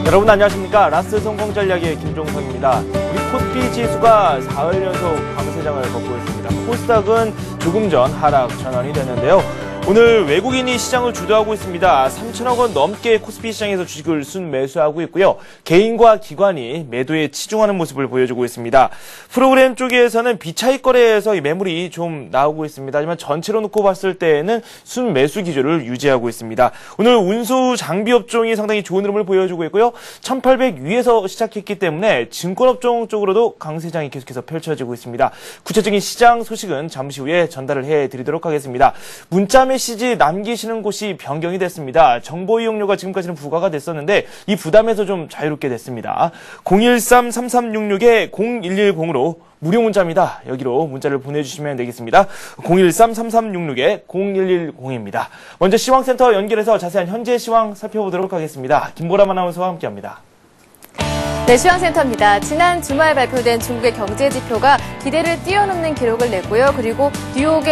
여러분 안녕하십니까. 라스트 성공 전략의 김종성입니다. 우리 코스피 지수가 4일 연속 강세장을 걷고 있습니다. 코스닥은 조금 전 하락 전환이 됐는데요. 오늘 외국인이 시장을 주도하고 있습니다. 3천억 원 넘게 코스피 시장에서 주식을 순매수하고 있고요. 개인과 기관이 매도에 치중하는 모습을 보여주고 있습니다. 프로그램 쪽에서는 비차익 거래에서 이 매물이 좀 나오고 있습니다. 하지만 전체로 놓고 봤을 때에는 순매수 기조를 유지하고 있습니다. 오늘 운수 장비 업종이 상당히 좋은 흐름을 보여주고 있고요. 1800 위에서 시작했기 때문에 증권업종 쪽으로도 강세장이 계속해서 펼쳐지고 있습니다. 구체적인 시장 소식은 잠시 후에 전달을 해드리도록 하겠습니다. 문자 메시지 남기시는 곳이 변경이 됐습니다. 정보 이용료가 지금까지는 부과가 됐었는데 이 부담에서 좀 자유롭게 됐습니다. 013-3366-0110으로 무료 문자입니다. 여기로 문자를 보내주시면 되겠습니다. 013-3366-0110입니다. 먼저 시황센터 연결해서 자세한 현재 시황 살펴보도록 하겠습니다. 김보람 아나운서와 함께합니다. 네, 시황센터입니다. 지난 주말 발표된 중국의 경제 지표가 기대를 뛰어넘는 기록을 냈고요. 그리고 뉴욕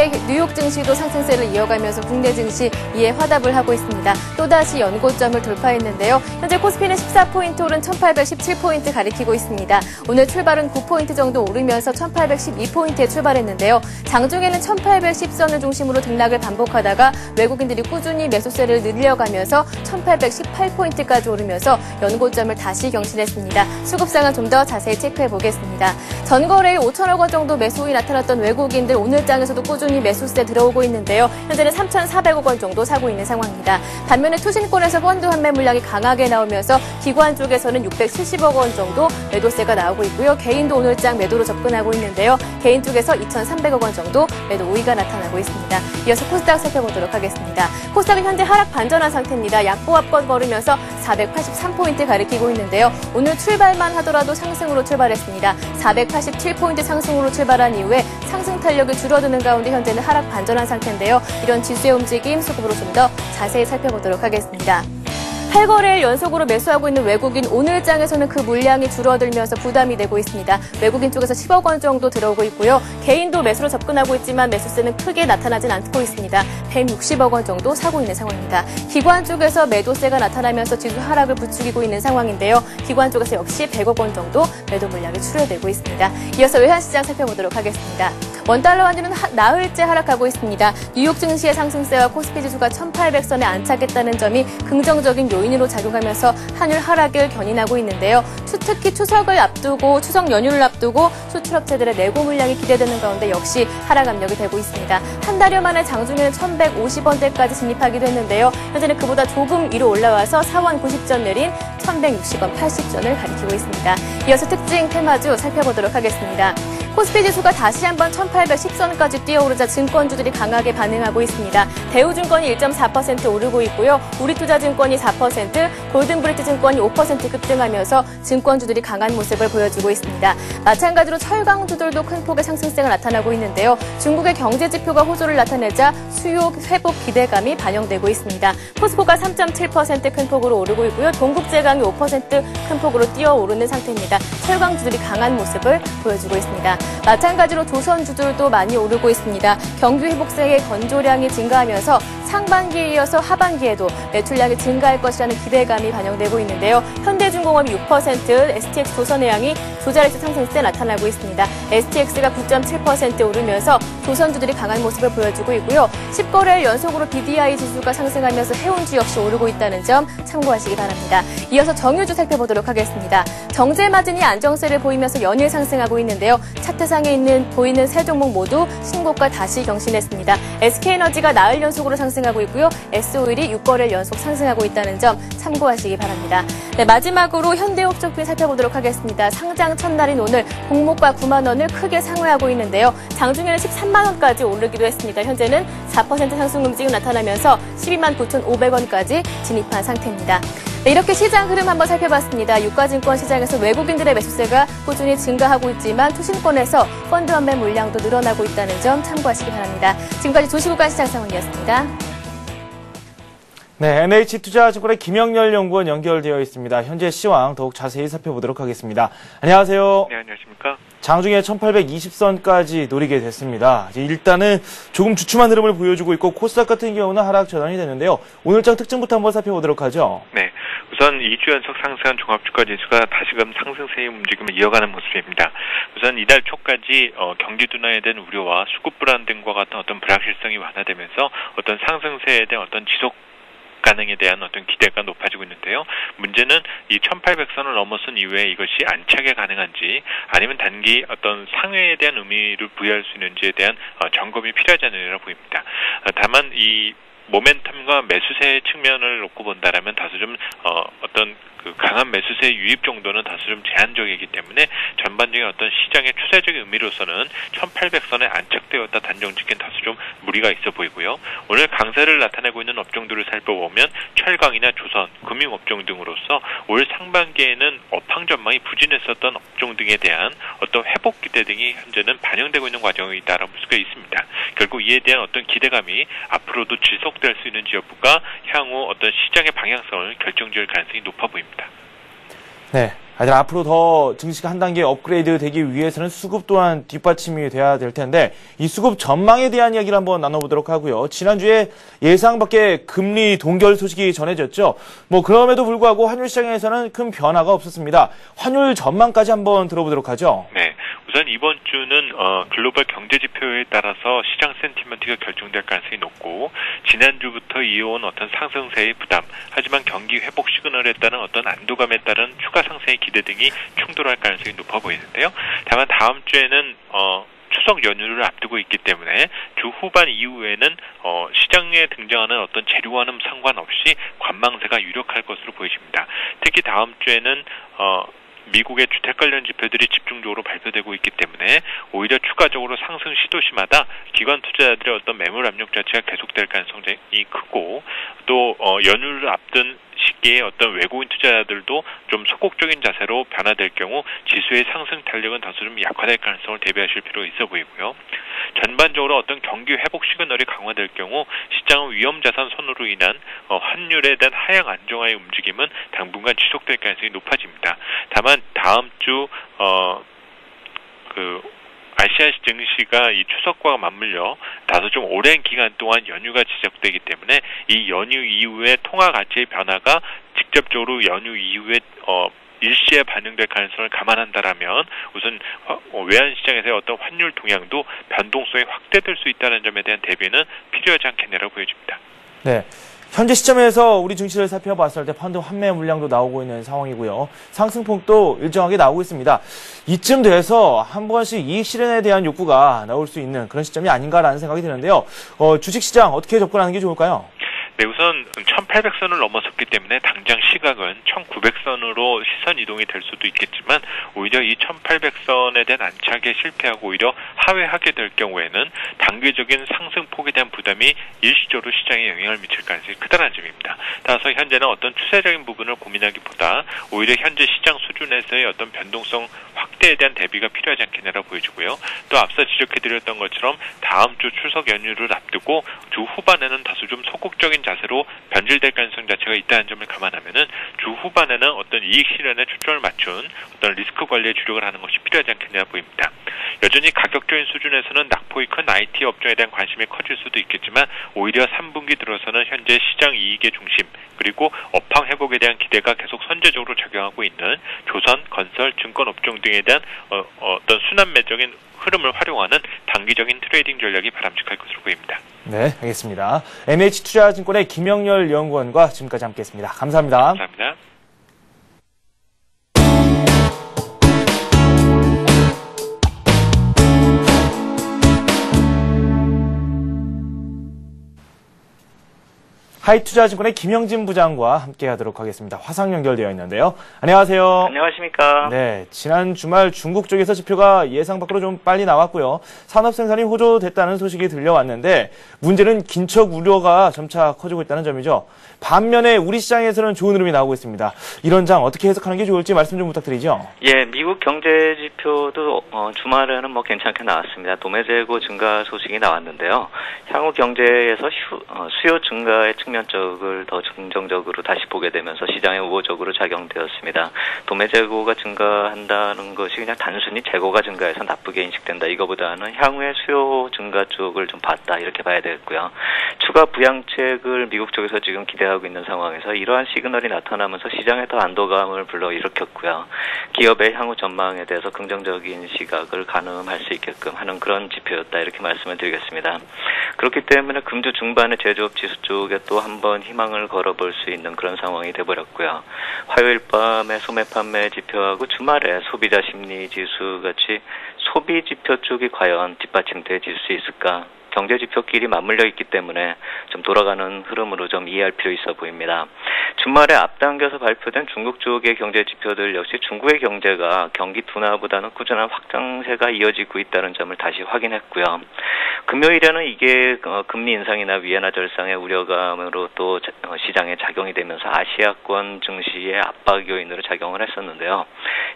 증시도 상승세를 이어가면서 국내 증시 이에 화답을 하고 있습니다. 또다시 연고점을 돌파했는데요. 현재 코스피는 14포인트 오른 1817포인트 가리키고 있습니다. 오늘 출발은 9포인트 정도 오르면서 1812포인트에 출발했는데요. 장중에는 1810선을 중심으로 등락을 반복하다가 외국인들이 꾸준히 매수세를 늘려가면서 1818포인트까지 오르면서 연고점을 다시 경신했습니다. 수급상을 좀 더 자세히 체크해 보겠습니다. 전거래일 5천억 원 정도 매수이 나타났던 외국인들 오늘 장에서도 꾸준히 매수세 들어오고 있는데요. 현재는 3,400억 원 정도 사고 있는 상황입니다. 반면에 투신권에서 펀드 환매 물량이 강하게 나오면서 기관 쪽에서는 670억 원 정도 매도세가 나오고 있고요. 개인도 오늘 장 매도로 접근하고 있는데요. 개인 쪽에서 2,300억 원 정도 매도 우위가 나타나고 있습니다. 이어서 코스닥 살펴보도록 하겠습니다. 코스닥은 현재 하락 반전한 상태입니다. 약보합권 걸으면서 483포인트 가리키고 있는데요. 오늘 출발만 하더라도 상승으로 출발했습니다. 487포인트 상승으로 출발한 이후에 상승 탄력이 줄어드는 가운데 현재는 하락 반전한 상태인데요. 이런 지수의 움직임 수급으로 좀 더 자세히 살펴보도록 하겠습니다. 8거래일 연속으로 매수하고 있는 외국인 오늘 장에서는 그 물량이 줄어들면서 부담이 되고 있습니다. 외국인 쪽에서 10억 원 정도 들어오고 있고요. 개인도 매수로 접근하고 있지만 매수세는 크게 나타나진 않고 있습니다. 160억 원 정도 사고 있는 상황입니다. 기관 쪽에서 매도세가 나타나면서 지수 하락을 부추기고 있는 상황인데요. 기관 쪽에서 역시 100억 원 정도 매도 물량이 출회되고 있습니다. 이어서 외환시장 살펴보도록 하겠습니다. 원달러 환율은 나흘째 하락하고 있습니다. 뉴욕 증시의 상승세와 코스피 지수가 1800선에 안착했다는 점이 긍정적인 요인으로 작용하면서 환율 하락을 견인하고 있는데요. 특히 추석 연휴를 앞두고 수출업체들의 내고 물량이 기대되는 가운데 역시 하락 압력이 되고 있습니다. 한 달여 만에 장중에는 1150원대까지 진입하기도 했는데요. 현재는 그보다 조금 위로 올라와서 4원 90전 내린 1160원 80전을 가리키고 있습니다. 이어서 특징 테마주 살펴보도록 하겠습니다. 코스피 지수가 다시 한번 1810선까지 뛰어오르자 증권주들이 강하게 반응하고 있습니다. 대우증권이 1.4% 오르고 있고요. 우리투자증권이 4%, 골든브릿지증권이 5% 급등하면서 증권주들이 강한 모습을 보여주고 있습니다. 마찬가지로 철강주들도 큰 폭의 상승세가 나타나고 있는데요. 중국의 경제 지표가 호조를 나타내자 수요 회복 기대감이 반영되고 있습니다. 포스코가 3.7% 큰 폭으로 오르고 있고요. 동국제강이 5% 큰 폭으로 뛰어오르는 상태입니다. 철강주들이 강한 모습을 보여주고 있습니다. 마찬가지로 조선주들도 많이 오르고 있습니다. 경기 회복세의 건조량이 증가하면서 상반기에 이어서 하반기에도 매출량이 증가할 것이라는 기대감이 반영되고 있는데요. 현대중공업이 6%, STX 조선해양이 조자리수 상승세 나타나고 있습니다. STX가 9.7% 오르면서 조선주들이 강한 모습을 보여주고 있고요. 10거래일 연속으로 BDI 지수가 상승하면서 해운주 역시 오르고 있다는 점 참고하시기 바랍니다. 이어서 정유주 살펴보도록 하겠습니다. 정제마진이 안정세를 보이면서 연일 상승하고 있는데요. 차트상에 보이는 세 종목 모두 신고가 다시 경신했습니다. SK에너지가 나흘 연속으로 상승하고 있고요. S오일이 6거래일 연속 상승하고 있다는 점 참고하시기 바랍니다. 네, 마지막으로 현대옥적빈 살펴보도록 하겠습니다. 상장 첫날인 오늘 공모가 9만 원을 크게 상회하고 있는데요. 장중에는 13만 원까지 오르기도 했습니다. 현재는 4% 상승 움직임 나타나면서 12만 9,500원까지 진입한 상태입니다. 네, 이렇게 시장 흐름 한번 살펴봤습니다. 유가증권 시장에서 외국인들의 매수세가 꾸준히 증가하고 있지만 투신권에서 펀드 환매 물량도 늘어나고 있다는 점 참고하시기 바랍니다. 지금까지 조시국가 시장 상황이었습니다. 네, NH투자증권의 김영렬 연구원 연결되어 있습니다. 현재 시황 더욱 자세히 살펴보도록 하겠습니다. 안녕하세요. 네, 안녕하십니까. 장중에 1820선까지 노리게 됐습니다. 일단은 조금 주춤한 흐름을 보여주고 있고 코스닥 같은 경우는 하락 전환이 되는데요. 오늘장 특징부터 한번 살펴보도록 하죠. 네, 우선 2주 연속 상승한 종합주가지수가 다시금 상승세의 움직임을 이어가는 모습입니다. 우선 이달 초까지 경기 둔화에 대한 우려와 수급 불안 등과 같은 어떤 불확실성이 완화되면서 어떤 상승세에 대한 어떤 지속 가능에 대한 어떤 기대가 높아지고 있는데요. 문제는 이 1800선을 넘어선 이후에 이것이 안착이 가능한지 아니면 단기 어떤 상회에 대한 의미를 부여할 수 있는지에 대한 점검이 필요하지 않으리라 보입니다. 다만 이 모멘텀과 매수세 측면을 놓고 본다라면 다소 좀 어떤 그 강한 매수세 유입 정도는 다소 좀 제한적이기 때문에 전반적인 어떤 시장의 추세적인 의미로서는 1800선에 안착되었다 단정짓기엔 다소 좀 무리가 있어 보이고요. 오늘 강세를 나타내고 있는 업종들을 살펴보면 철강이나 조선, 금융업종 등으로서 올 상반기에는 업황 전망이 부진했었던 업종 등에 대한 어떤 회복 기대 등이 현재는 반영되고 있는 과정이다라고 볼 수가 있습니다. 결국 이에 대한 어떤 기대감이 앞으로도 지속될 수 있는지 여부가 향후 어떤 시장의 방향성을 결정지을 가능성이 높아 보입니다. 네. 하여튼 앞으로 더 증시가 한 단계 업그레이드 되기 위해서는 수급 또한 뒷받침이 돼야 될 텐데 이 수급 전망에 대한 이야기를 한번 나눠보도록 하고요. 지난주에 예상 밖의 금리 동결 소식이 전해졌죠. 그럼에도 불구하고 환율 시장에서는 큰 변화가 없었습니다. 환율 전망까지 한번 들어보도록 하죠. 네. 우선 이번 주는 글로벌 경제 지표에 따라서 시장 센티먼트가 결정될 가능성이 높고 지난주부터 이어온 어떤 상승세의 부담, 하지만 경기 회복 시그널에 따른 어떤 안도감에 따른 추가 상승의 기대 등이 충돌할 가능성이 높아 보이는데요. 다만 다음 주에는 추석 연휴를 앞두고 있기 때문에 주 후반 이후에는 시장에 등장하는 어떤 재료와는 상관없이 관망세가 유력할 것으로 보여집니다. 특히 다음 주에는 미국의 주택 관련 지표들이 집중적으로 발표되고 있기 때문에 오히려 추가적으로 상승 시도시마다 기관 투자자들의 어떤 매물 압력 자체가 계속될 가능성이 크고 또 연휴를 앞둔 시기에 어떤 외국인 투자자들도 좀 소극적인 자세로 변화될 경우 지수의 상승 탄력은 다소 좀 약화될 가능성을 대비하실 필요가 있어 보이고요. 전반적으로 어떤 경기 회복 시그널이 강화될 경우 시장은 위험 자산 선호로 인한 환율에 대한 하향 안정화의 움직임은 당분간 지속될 가능성이 높아집니다. 다만 다음 주 아시아 증시가 이 추석과 맞물려 다소 좀 오랜 기간 동안 연휴가 지속되기 때문에 이 연휴 이후에 통화 가치의 변화가 직접적으로 연휴 이후에 일시에 반영될 가능성을 감안한다라면 우선 외환 시장에서의 어떤 환율 동향도 변동성이 확대될 수 있다는 점에 대한 대비는 필요하지 않겠냐라고 보여집니다. 네. 현재 시점에서 우리 증시를 살펴봤을 때 펀드 환매 물량도 나오고 있는 상황이고요. 상승폭도 일정하게 나오고 있습니다. 이쯤 돼서 한 번씩 이익 실현에 대한 욕구가 나올 수 있는 그런 시점이 아닌가라는 생각이 드는데요. 주식시장 어떻게 접근하는 게 좋을까요? 네, 우선 1800선을 넘어섰기 때문에 당장 시각은 1900선으로 시선 이동이 될 수도 있겠지만 오히려 이 1800선에 대한 안착에 실패하고 오히려 하회하게 될 경우에는 단기적인 상승폭에 대한 부담이 일시적으로 시장에 영향을 미칠 가능성이 크다는 점입니다. 따라서 현재는 어떤 추세적인 부분을 고민하기보다 오히려 현재 시장 수준에서의 어떤 변동성 확대에 대한 대비가 필요하지 않겠냐라고 보여지고요. 또 앞서 지적해드렸던 것처럼 다음 주 추석 연휴를 앞두고 주 후반에는 다소 좀 소극적인 자세로 변질될 가능성 자체가 있다는 점을 감안하면은 주 후반에는 어떤 이익 실현에 초점을 맞춘 어떤 리스크 관리에 주력을 하는 것이 필요하지 않겠냐 보입니다. 여전히 가격적인 수준에서는 낙폭이 큰 IT 업종에 대한 관심이 커질 수도 있겠지만 오히려 3분기 들어서는 현재 시장 이익의 중심 그리고 업황 회복에 대한 기대가 계속 선제적으로 작용하고 있는 조선, 건설, 증권 업종 등에 대한 어떤 순환매적인 흐름을 활용하는 단기적인 트레이딩 전략이 바람직할 것으로 보입니다. 네, 알겠습니다. NH투자증권의 김영렬 연구원과 지금까지 함께했습니다. 감사합니다. 감사합니다. 하이투자증권의 김영진 부장과 함께하도록 하겠습니다. 화상 연결되어 있는데요. 안녕하세요. 안녕하십니까. 네, 지난 주말 중국 쪽에서 지표가 예상 밖으로 좀 빨리 나왔고요. 산업 생산이 호조됐다는 소식이 들려왔는데 문제는 긴축 우려가 점차 커지고 있다는 점이죠. 반면에 우리 시장에서는 좋은 흐름이 나오고 있습니다. 이런 장 어떻게 해석하는 게 좋을지 말씀 좀 부탁드리죠. 예, 미국 경제 지표도 주말에는 괜찮게 나왔습니다. 도매 재고 증가 소식이 나왔는데요. 향후 경제에서 수요 증가의 측면 측면 쪽을 더 긍정적으로 다시 보게 되면서 시장에 우호적으로 작용되었습니다. 도매 재고가 증가한다는 것이 그냥 단순히 재고가 증가해서 나쁘게 인식된다. 이거보다는 향후의 수요 증가 쪽을 좀 봤다. 이렇게 봐야 되겠고요. 추가 부양책을 미국 쪽에서 지금 기대하고 있는 상황에서 이러한 시그널이 나타나면서 시장에 더 안도감을 불러일으켰고요. 기업의 향후 전망에 대해서 긍정적인 시각을 가늠할 수 있게끔 하는 그런 지표였다. 이렇게 말씀을 드리겠습니다. 그렇기 때문에 금주 중반에 제조업 지수 쪽에 또 한번 희망을 걸어볼 수 있는 그런 상황이 돼버렸고요. 화요일 밤에 소매 판매 지표하고 주말에 소비자 심리 지수 같이 소비 지표 쪽이 과연 뒷받침될 수 있을까? 경제 지표끼리 맞물려 있기 때문에 좀 돌아가는 흐름으로 좀 이해할 필요 있어 보입니다. 주말에 앞당겨서 발표된 중국 쪽의 경제 지표들 역시 중국의 경제가 경기 둔화보다는 꾸준한 확장세가 이어지고 있다는 점을 다시 확인했고요. 금요일에는 이게 금리 인상이나 위안화 절상의 우려감으로 또 시장에 작용이 되면서 아시아권 증시의 압박 요인으로 작용을 했었는데요.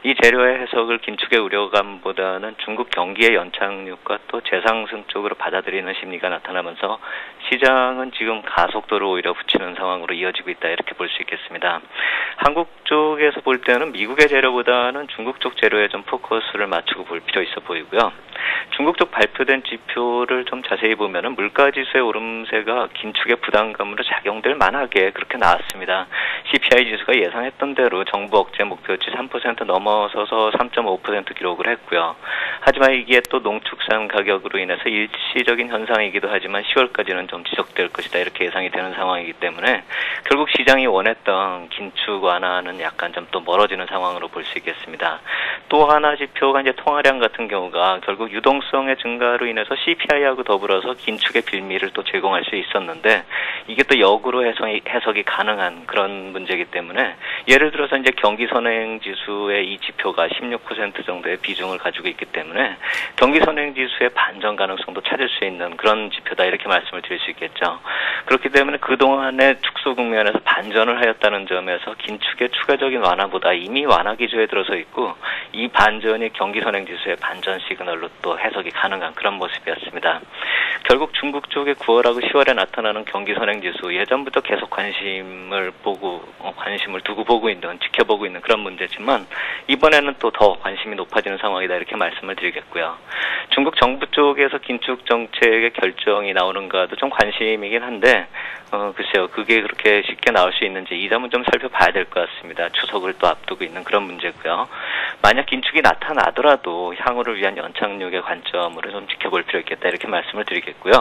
이 재료의 해석을 긴축의 우려감보다는 중국 경기의 연착륙과 또 재상승 쪽으로 받아들이는 심리가 나타나면서 시장은 지금 가속도를 오히려 붙이는 상황으로 이어지고 있다. 이렇게 볼 수 있겠습니다. 한국 쪽에서 볼 때는 미국의 재료보다는 중국 쪽 재료에 좀 포커스를 맞추고 볼 필요 있어 보이고요. 중국 쪽 발표된 지표를 좀 자세히 보면은 물가지수의 오름세가 긴축의 부담감으로 작용될 만하게 그렇게 나왔습니다. CPI 지수가 예상했던 대로 정부 억제 목표치 3% 넘어서서 3.5% 기록을 했고요. 하지만 이게 또 농축산 가격으로 인해서 일시적인 현상이기도 하지만 10월까지는 좀 지속될 것이다. 이렇게 예상이 되는 상황이기 때문에 결국 시장이 원했던 긴축 완화는 약간 좀 또 멀어지는 상황으로 볼 수 있겠습니다. 또 하나 지표가 이제 통화량 같은 경우가 결국 유동성의 증가로 인해서 CPI하고 더불어서 긴축의 빌미를 또 제공할 수 있었는데 이게 또 역으로 해석이 가능한 그런 문제이기 때문에 예를 들어서 이제 경기 선행 지수의 이 지표가 16% 정도의 비중을 가지고 있기 때문에 경기 선행 지수의 반전 가능성도 찾을 수 있는 그런 지표다. 이렇게 말씀을 드릴 수 있겠죠. 그렇기 때문에 그동안의 축소 국면에서 반전을 하였다는 점에서 긴축의 추가적인 완화보다 이미 완화 기조에 들어서 있고 이 반전이 경기 선행 지수의 반전 시그널로 또 해석이 가능한 그런 모습이었습니다. 결국 중국 쪽의 9월하고 10월에 나타나는 경기 선행 지수 예전부터 계속 관심을 두고 보고 있는 지켜보고 있는 그런 문제지만 이번에는 또 더 관심이 높아지는 상황이다. 이렇게 말씀을 드리겠고요. 중국 정부 쪽에서 긴축 정책의 결정이 나오는가도 좀 관심이긴 한데 글쎄요. 그게 그렇게 쉽게 나올 수 있는지 이 점은 좀 살펴봐야 될 것 같습니다. 추석을 또 앞두고 있는 그런 문제고요. 만약 긴축이 나타나더라도 향후를 위한 연착륙의 관점으로 좀 지켜볼 필요 있겠다. 이렇게 말씀을 드리겠고요.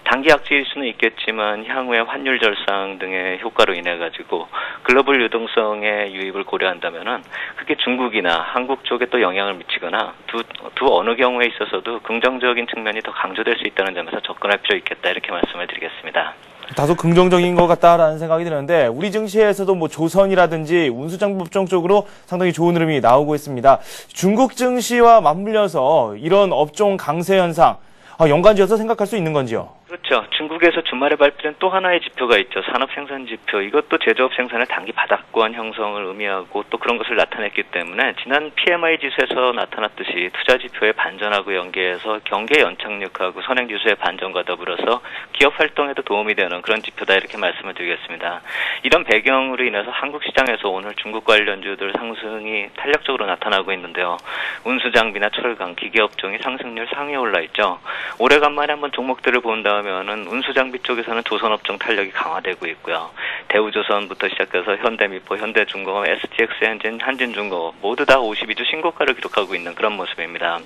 단기 악재일 수는 있겠지만 향후의 환율 절상 등의 효과로 인해 가지고 글로벌 유동성의 유입을 고려한다면은 그게 중국이나 한국 쪽에 또 영향을 미치거나 두 어느 경우에 있어서도 긍정적인 측면이 더 강조될 수 있다는 점에서 접근할 필요 있겠다. 이렇게 말씀을 드리겠습니다. 다소 긍정적인 것 같다라는 생각이 드는데 우리 증시에서도 뭐 조선이라든지 운수장법정 쪽으로 상당히 좋은 흐름이 나오고 있습니다. 중국 증시와 맞물려서 이런 업종 강세 현상 연관지어서 생각할 수 있는 건지요? 그렇죠. 중국에서 주말에 발표된 또 하나의 지표가 있죠. 산업생산지표. 이것도 제조업 생산의 단기 바닥권 형성을 의미하고 또 그런 것을 나타냈기 때문에 지난 PMI 지수에서 나타났듯이 투자지표의 반전하고 연계해서 경계 연착륙하고 선행지수의 반전과 더불어서 기업 활동에도 도움이 되는 그런 지표다. 이렇게 말씀을 드리겠습니다. 이런 배경으로 인해서 한국 시장에서 오늘 중국 관련주들 상승이 탄력적으로 나타나고 있는데요. 운수장비나 철강, 기계업종이 상승률 상위에 올라 있죠. 오래간만에 한번 종목들을 본 다음에는 운수장비 쪽에서는 조선업종 탄력이 강화되고 있고요. 대우조선부터 시작해서 현대미포, 현대중공업, STX, 한진중공업 모두 다 52주 신고가를 기록하고 있는 그런 모습입니다.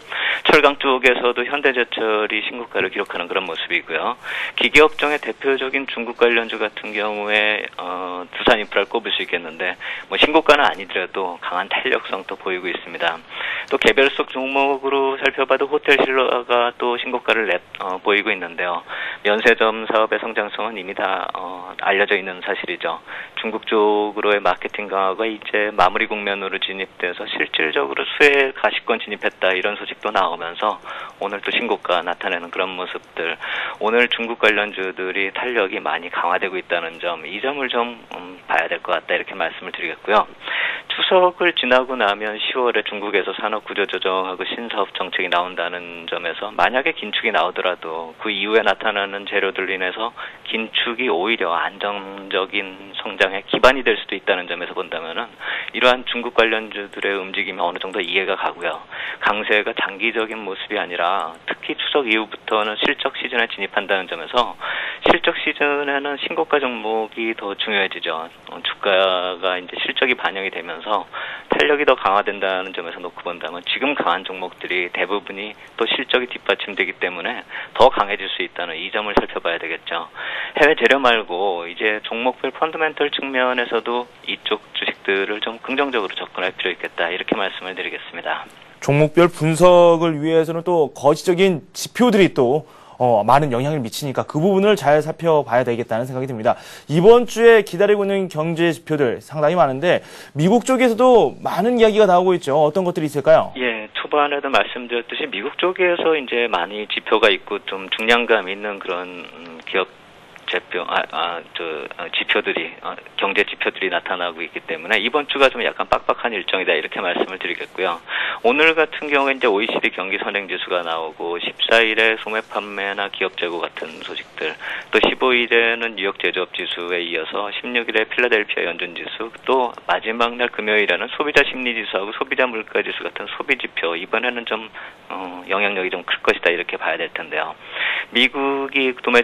철강 쪽에서도 현대제철이 신고가를 기록하는 그런 모습이고요. 기계업종의 대표적인 중국 관련주 같은 경우에 두산인프라를 꼽을 수 있겠는데 뭐 신고가는 아니더라도 강한 탄력성도 보이고 있습니다. 또 개별 속 종목으로 살펴봐도 호텔신라가 또 신고가를 보이고 있는데요. 면세점 사업의 성장성은 이미 다 알려져 있는 사실이죠. 중국 쪽으로의 마케팅 강화가 이제 마무리 국면으로 진입돼서 실질적으로 수혜 가시권 진입했다 이런 소식도 나오면서 오늘 또 신고가 나타내는 그런 모습들. 오늘 중국 관련주들이 탄력이 많이 강화되고 있다는 점, 이 점을 좀 봐야 될 것 같다 이렇게 말씀을 드리겠고요. 추석을 지나고 나면 10월에 중국에서 산업 구조 조정하고 신사업 정책이 나온다는 점에서 만약에 긴축이 나오더라도 그 이후에 나타나는 재료들로 인해서 긴축이 오히려 안정적인 성장의 기반이 될 수도 있다는 점에서 본다면은 이러한 중국 관련주들의 움직임이 어느 정도 이해가 가고요. 강세가 장기적인 모습이 아니라 특히 추석 이후부터는 실적 시즌에 진입한다는 점에서 실적 시즌에는 신고가 종목이 더 중요해지죠. 주가가 이제 실적이 반영이 되면서 탄력이 더 강화된다는 점에서 놓고 본다면 지금 강한 종목들이 대부분이 또 실적이 뒷받침되기 때문에 더 강해질 수 있다는 이 점을 살펴봐야 되겠죠. 해외 재료 말고 이제 종목별 펀더멘털 측면에서도 이쪽 주식들을 좀 긍정적으로 접근할 필요 있겠다 이렇게 말씀을 드리겠습니다. 종목별 분석을 위해서는 또 거시적인 지표들이 또 많은 영향을 미치니까 그 부분을 잘 살펴봐야 되겠다는 생각이 듭니다. 이번 주에 기다리고 있는 경제 지표들 상당히 많은데 미국 쪽에서도 많은 이야기가 나오고 있죠. 어떤 것들이 있을까요? 예, 초반에도 말씀드렸듯이 미국 쪽에서 이제 많이 지표가 있고 좀 중량감 있는 그런 기업 지표들이 경제 지표들이 나타나고 있기 때문에 이번 주가 좀 약간 빡빡한 일정이다 이렇게 말씀을 드리겠고요. 오늘 같은 경우에 이제 OECD 경기 선행 지수가 나오고 14일에 소매 판매나 기업 재고 같은 소식들, 또 15일에는 뉴욕 제조업 지수에 이어서 16일에 필라델피아 연준 지수, 또 마지막 날 금요일에는 소비자 심리 지수하고 소비자 물가 지수 같은 소비 지표 이번에는 좀 영향력이 좀 클 것이다 이렇게 봐야 될 텐데요. 미국이 도매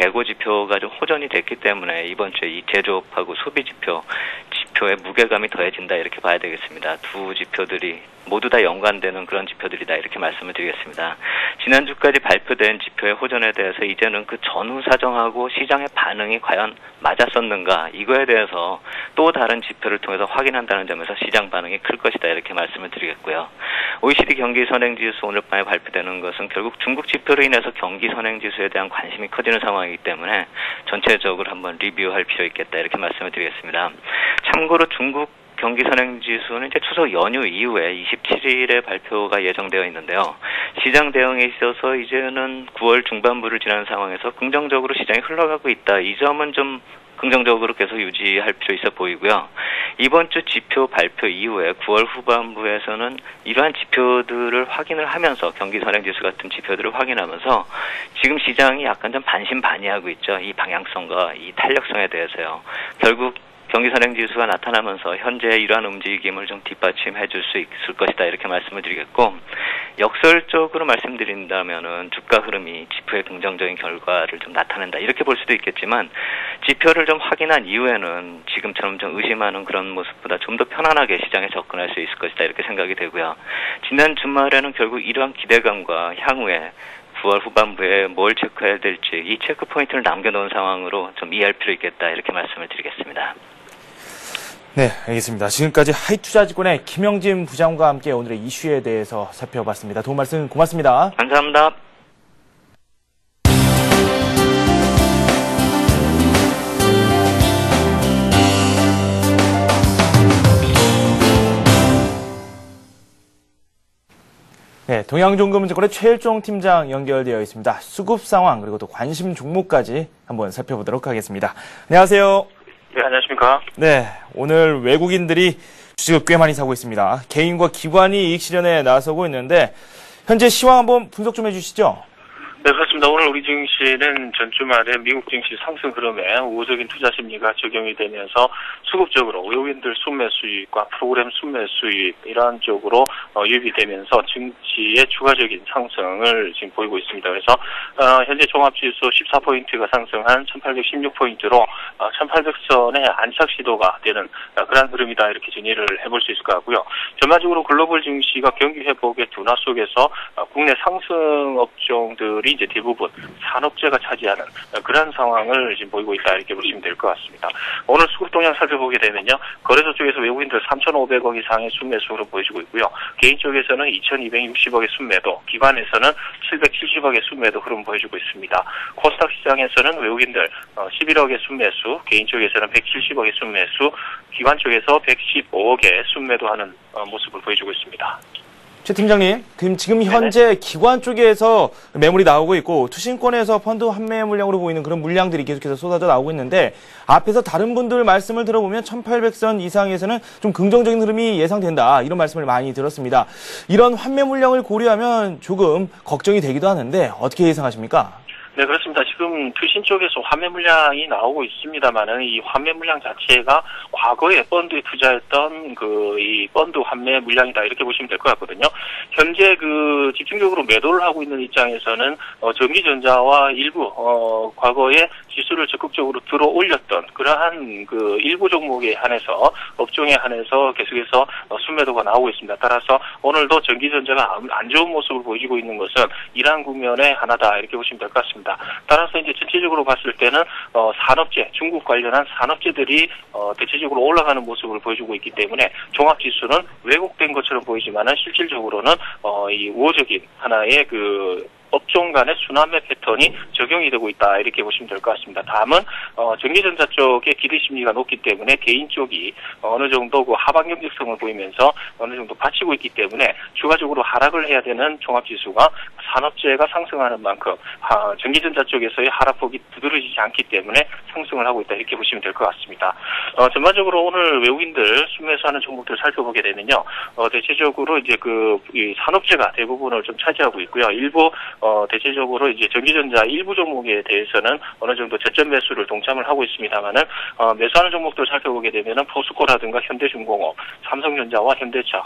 재고 지표가 좀 호전이 됐기 때문에 이번 주에 이 제조업하고 소비 지표의 무게감이 더해진다 이렇게 봐야 되겠습니다. 두 지표들이 모두 다 연관되는 그런 지표들이다 이렇게 말씀을 드리겠습니다. 지난주까지 발표된 지표의 호전에 대해서 이제는 그 전후 사정하고 시장의 반응이 과연 맞았었는가 이거에 대해서 또 다른 지표를 통해서 확인한다는 점에서 시장 반응이 클 것이다 이렇게 말씀을 드리겠고요. OECD 경기 선행지수 오늘 밤에 발표되는 것은 결국 중국 지표로 인해서 경기 선행지수에 대한 관심이 커지는 상황이기 때문에 전체적으로 한번 리뷰할 필요 있겠다 이렇게 말씀을 드리겠습니다. 참고로 중국 경기 선행지수는 이제 추석 연휴 이후에 27일에 발표가 예정되어 있는데요. 시장 대응에 있어서 이제는 9월 중반부를 지난 상황에서 긍정적으로 시장이 흘러가고 있다. 이 점은 좀 긍정적으로 계속 유지할 필요 있어 보이고요. 이번 주 지표 발표 이후에 9월 후반부에서는 이러한 지표들을 확인을 하면서 경기 선행지수 같은 지표들을 확인하면서 지금 시장이 약간 좀 반신반의하고 있죠. 이 방향성과 이 탄력성에 대해서요. 결국 경기 선행지수가 나타나면서 현재 이러한 움직임을 좀 뒷받침해 줄 수 있을 것이다 이렇게 말씀을 드리겠고, 역설적으로 말씀드린다면은 주가 흐름이 지표의 긍정적인 결과를 좀 나타낸다 이렇게 볼 수도 있겠지만 지표를 좀 확인한 이후에는 지금처럼 좀 의심하는 그런 모습보다 좀 더 편안하게 시장에 접근할 수 있을 것이다 이렇게 생각이 되고요. 지난 주말에는 결국 이러한 기대감과 향후에 9월 후반부에 뭘 체크해야 될지 이 체크 포인트를 남겨놓은 상황으로 좀 이해할 필요 있겠다 이렇게 말씀을 드리겠습니다. 네, 알겠습니다. 지금까지 하이투자증권의 김영진 부장과 함께 오늘의 이슈에 대해서 살펴봤습니다. 도움 말씀 고맙습니다. 감사합니다. 네, 동양종금증권의 최일종 팀장 연결되어 있습니다. 수급 상황 그리고 또 관심 종목까지 한번 살펴보도록 하겠습니다. 안녕하세요. 네, 안녕하십니까. 네, 오늘 외국인들이 주식을 꽤 많이 사고 있습니다. 개인과 기관이 이익 실현에 나서고 있는데 현재 시황 한번 분석 좀 해주시죠. 네, 그렇습니다. 오늘 우리 증시는 전주말에 미국 증시 상승 흐름에 우호적인 투자 심리가 적용이 되면서 수급적으로 외국인들 순매 수익과 프로그램 순매 수익 이러한 쪽으로 유입이 되면서 증시의 추가적인 상승을 지금 보이고 있습니다. 그래서 현재 종합지수 14포인트가 상승한 1816포인트로 1800선의 안착 시도가 되는 그런 흐름이다 이렇게 정리를 해볼 수 있을 것 같고요. 전반적으로 글로벌 증시가 경기 회복의 둔화 속에서 국내 상승 업종들이 이제 대부분 산업재가 차지하는 그런 상황을 지금 보이고 있다 이렇게 보시면 될 것 같습니다. 오늘 수급 동향 살펴보게 되면요, 거래소 쪽에서 외국인들 3,500억 이상의 순매수로 보여주고 있고요. 개인 쪽에서는 2,260억의 순매도, 기관에서는 770억의 순매도 흐름 보여주고 있습니다. 코스닥 시장에서는 외국인들 11억의 순매수, 개인 쪽에서는 170억의 순매수, 기관 쪽에서 115억의 순매도 하는 모습을 보여주고 있습니다. 최 팀장님, 지금 현재 기관 쪽에서 매물이 나오고 있고 투신권에서 펀드 환매 물량으로 보이는 그런 물량들이 계속해서 쏟아져 나오고 있는데 앞에서 다른 분들 말씀을 들어보면 1800선 이상에서는 좀 긍정적인 흐름이 예상된다 이런 말씀을 많이 들었습니다. 이런 환매 물량을 고려하면 조금 걱정이 되기도 하는데 어떻게 예상하십니까? 네, 그렇습니다. 지금 투신 쪽에서 환매 물량이 나오고 있습니다만은 이 환매 물량 자체가 과거에 펀드에 투자했던 이 펀드 환매 물량이다 이렇게 보시면 될 것 같거든요. 현재 집중적으로 매도를 하고 있는 입장에서는 전기전자와 일부 과거에 지수를 적극적으로 들어 올렸던 그러한 일부 종목에 한해서 업종에 한해서 계속해서 순매도가 나오고 있습니다. 따라서 오늘도 전기전자가 안 좋은 모습을 보여주고 있는 것은 이러한 국면의 하나다 이렇게 보시면 될 것 같습니다. 따라서 이제 전체적으로 봤을 때는 산업재, 중국 관련한 산업재들이 대체적으로 올라가는 모습을 보여주고 있기 때문에 종합지수는 왜곡된 것처럼 보이지만은 실질적으로는 이 우호적인 하나의 업종 간의 순환매 패턴이 적용이 되고 있다 이렇게 보시면 될 것 같습니다. 다음은 전기전자 쪽의 기대 심리가 높기 때문에 개인 쪽이 어느 정도 하방 경직성을 보이면서 어느 정도 받치고 있기 때문에 추가적으로 하락을 해야 되는 종합지수가 산업재가 상승하는 만큼 전기전자 쪽에서의 하락폭이 두드러지지 않기 때문에 상승을 하고 있다 이렇게 보시면 될 것 같습니다. 전반적으로 오늘 외국인들 순매수하는 종목들을 살펴보게 되면요, 대체적으로 이제 이 산업재가 대부분을 좀 차지하고 있고요. 일부 대체적으로 이제 전기전자 일부 종목에 대해서는 어느 정도 저점 매수를 동참을 하고 있습니다만은 매수하는 종목들을 살펴보게 되면은 포스코라든가 현대중공업, 삼성전자와 현대차,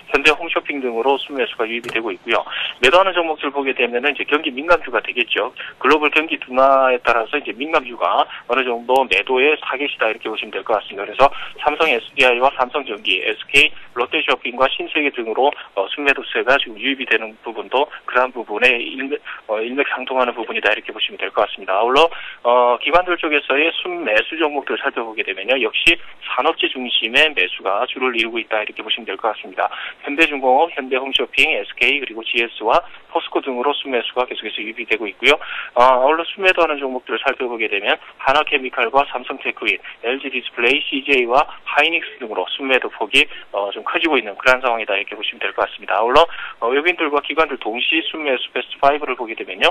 현대홈쇼핑 등으로 순매수가 유입이 되고 있고요. 매도하는 종목들 보게 되면은 이제 경기 민감주가 되겠죠. 글로벌 경기 둔화에 따라서 이제 민감주가 어느 정도 매도의 타겟이다 이렇게 보시면 될 것 같습니다. 그래서 삼성 SDI와 삼성전기, SK, 롯데쇼핑과 신세계 등으로 순매도세가 지금 유입이 되는 부분도 그러한 부분에 일맥상통하는 부분이다 이렇게 보시면 될 것 같습니다. 아울러 기관들 쪽에서의 순매수 종목들을 살펴보게 되면요, 역시 산업재 중심의 매수가 주를 이루고 있다 이렇게 보시면 될 것 같습니다. 현대중공업, 현대홈쇼핑, SK 그리고 GS와 포스코 등으로 순매수가 계속해서 유입이 되고 있고요. 아울러 순매도하는 종목들을 살펴보게 되면 하나케미칼과 삼성테크인, LG디스플레이, CJ와 하이닉스 등으로 순매도 폭이 좀 커지고 있는 그런 상황이다 이렇게 보시면 될 것 같습니다. 아울러 외국인들과 기관들 동시 순매수 베스트 5를 보게 되면요,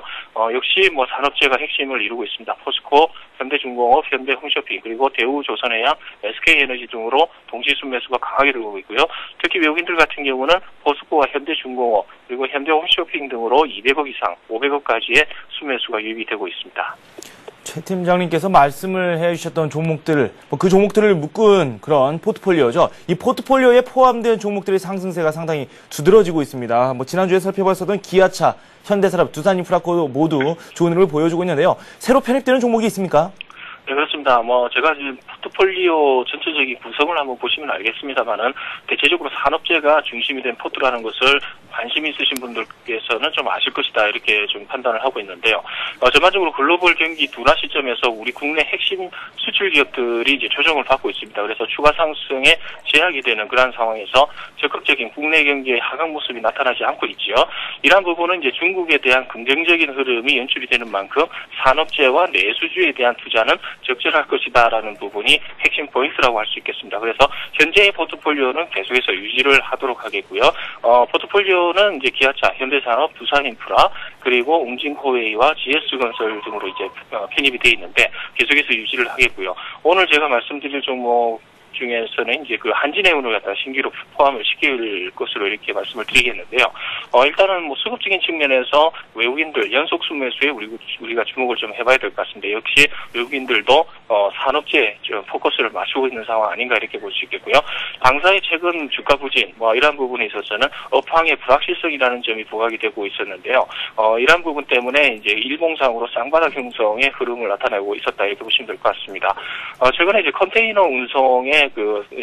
역시 산업재가 핵심을 이루고 있습니다. 포스코, 현대중공업, 현대홈쇼핑 그리고 대우조선해양, SK에너지 등으로 동시 순매수가 강하게 들어오고 있고요. 특히 외국인들 같은 경우는 포스코와 현대중공업 그리고 현대홈쇼핑 등으로 200억 이상, 500억까지의 순매수가 유입이 되고 있습니다. 최 팀장님께서 말씀을 해주셨던 종목들, 그 종목들을 묶은 그런 포트폴리오죠. 이 포트폴리오에 포함된 종목들의 상승세가 상당히 두드러지고 있습니다. 지난주에 살펴봤었던 기아차, 현대산업, 두산인프라코 모두 좋은 흐름을 보여주고 있는데요. 새로 편입되는 종목이 있습니까? 네, 그렇습니다. 제가 지금 포트폴리오 전체적인 구성을 한번 보시면 알겠습니다만은 대체적으로 산업재가 중심이 된 포트라는 것을 관심 있으신 분들께서는 좀 아실 것이다 이렇게 좀 판단을 하고 있는데요. 전반적으로 글로벌 경기 둔화 시점에서 우리 국내 핵심 수출 기업들이 이제 조정을 받고 있습니다. 그래서 추가 상승에 제약이 되는 그러한 상황에서 적극적인 국내 경기의 하강 모습이 나타나지 않고 있지요. 이러한 부분은 이제 중국에 대한 긍정적인 흐름이 연출이 되는 만큼 산업재와 내수주에 대한 투자는 적절할 것이다라는 부분이 핵심 포인트라고 할 수 있겠습니다. 그래서 현재의 포트폴리오는 계속해서 유지를 하도록 하겠고요. 포트폴리오는 이제 기아차, 현대산업, 두산인프라 그리고 웅진코웨이와 GS건설 등으로 이제 편입이 돼 있는데 계속해서 유지를 하겠고요. 오늘 제가 말씀드릴 종목 중에서는 이제 한진해운을 갖다 신규로 포함을 시킬 것으로 이렇게 말씀을 드리겠는데요. 일단은 수급적인 측면에서 외국인들 연속 순매수에 우리가 주목을 좀 해봐야 될 것 같습니다. 역시 외국인들도 산업재에 좀 포커스를 맞추고 있는 상황 아닌가 이렇게 볼 수 있겠고요. 당사의 최근 주가 부진 이러한 부분에 있어서는 업황의 불확실성이라는 점이 부각이 되고 있었는데요. 이러한 부분 때문에 이제 일봉상으로 쌍바닥 형성의 흐름을 나타내고 있었다 이렇게 보시면 될 것 같습니다. 최근에 이제 컨테이너 운송의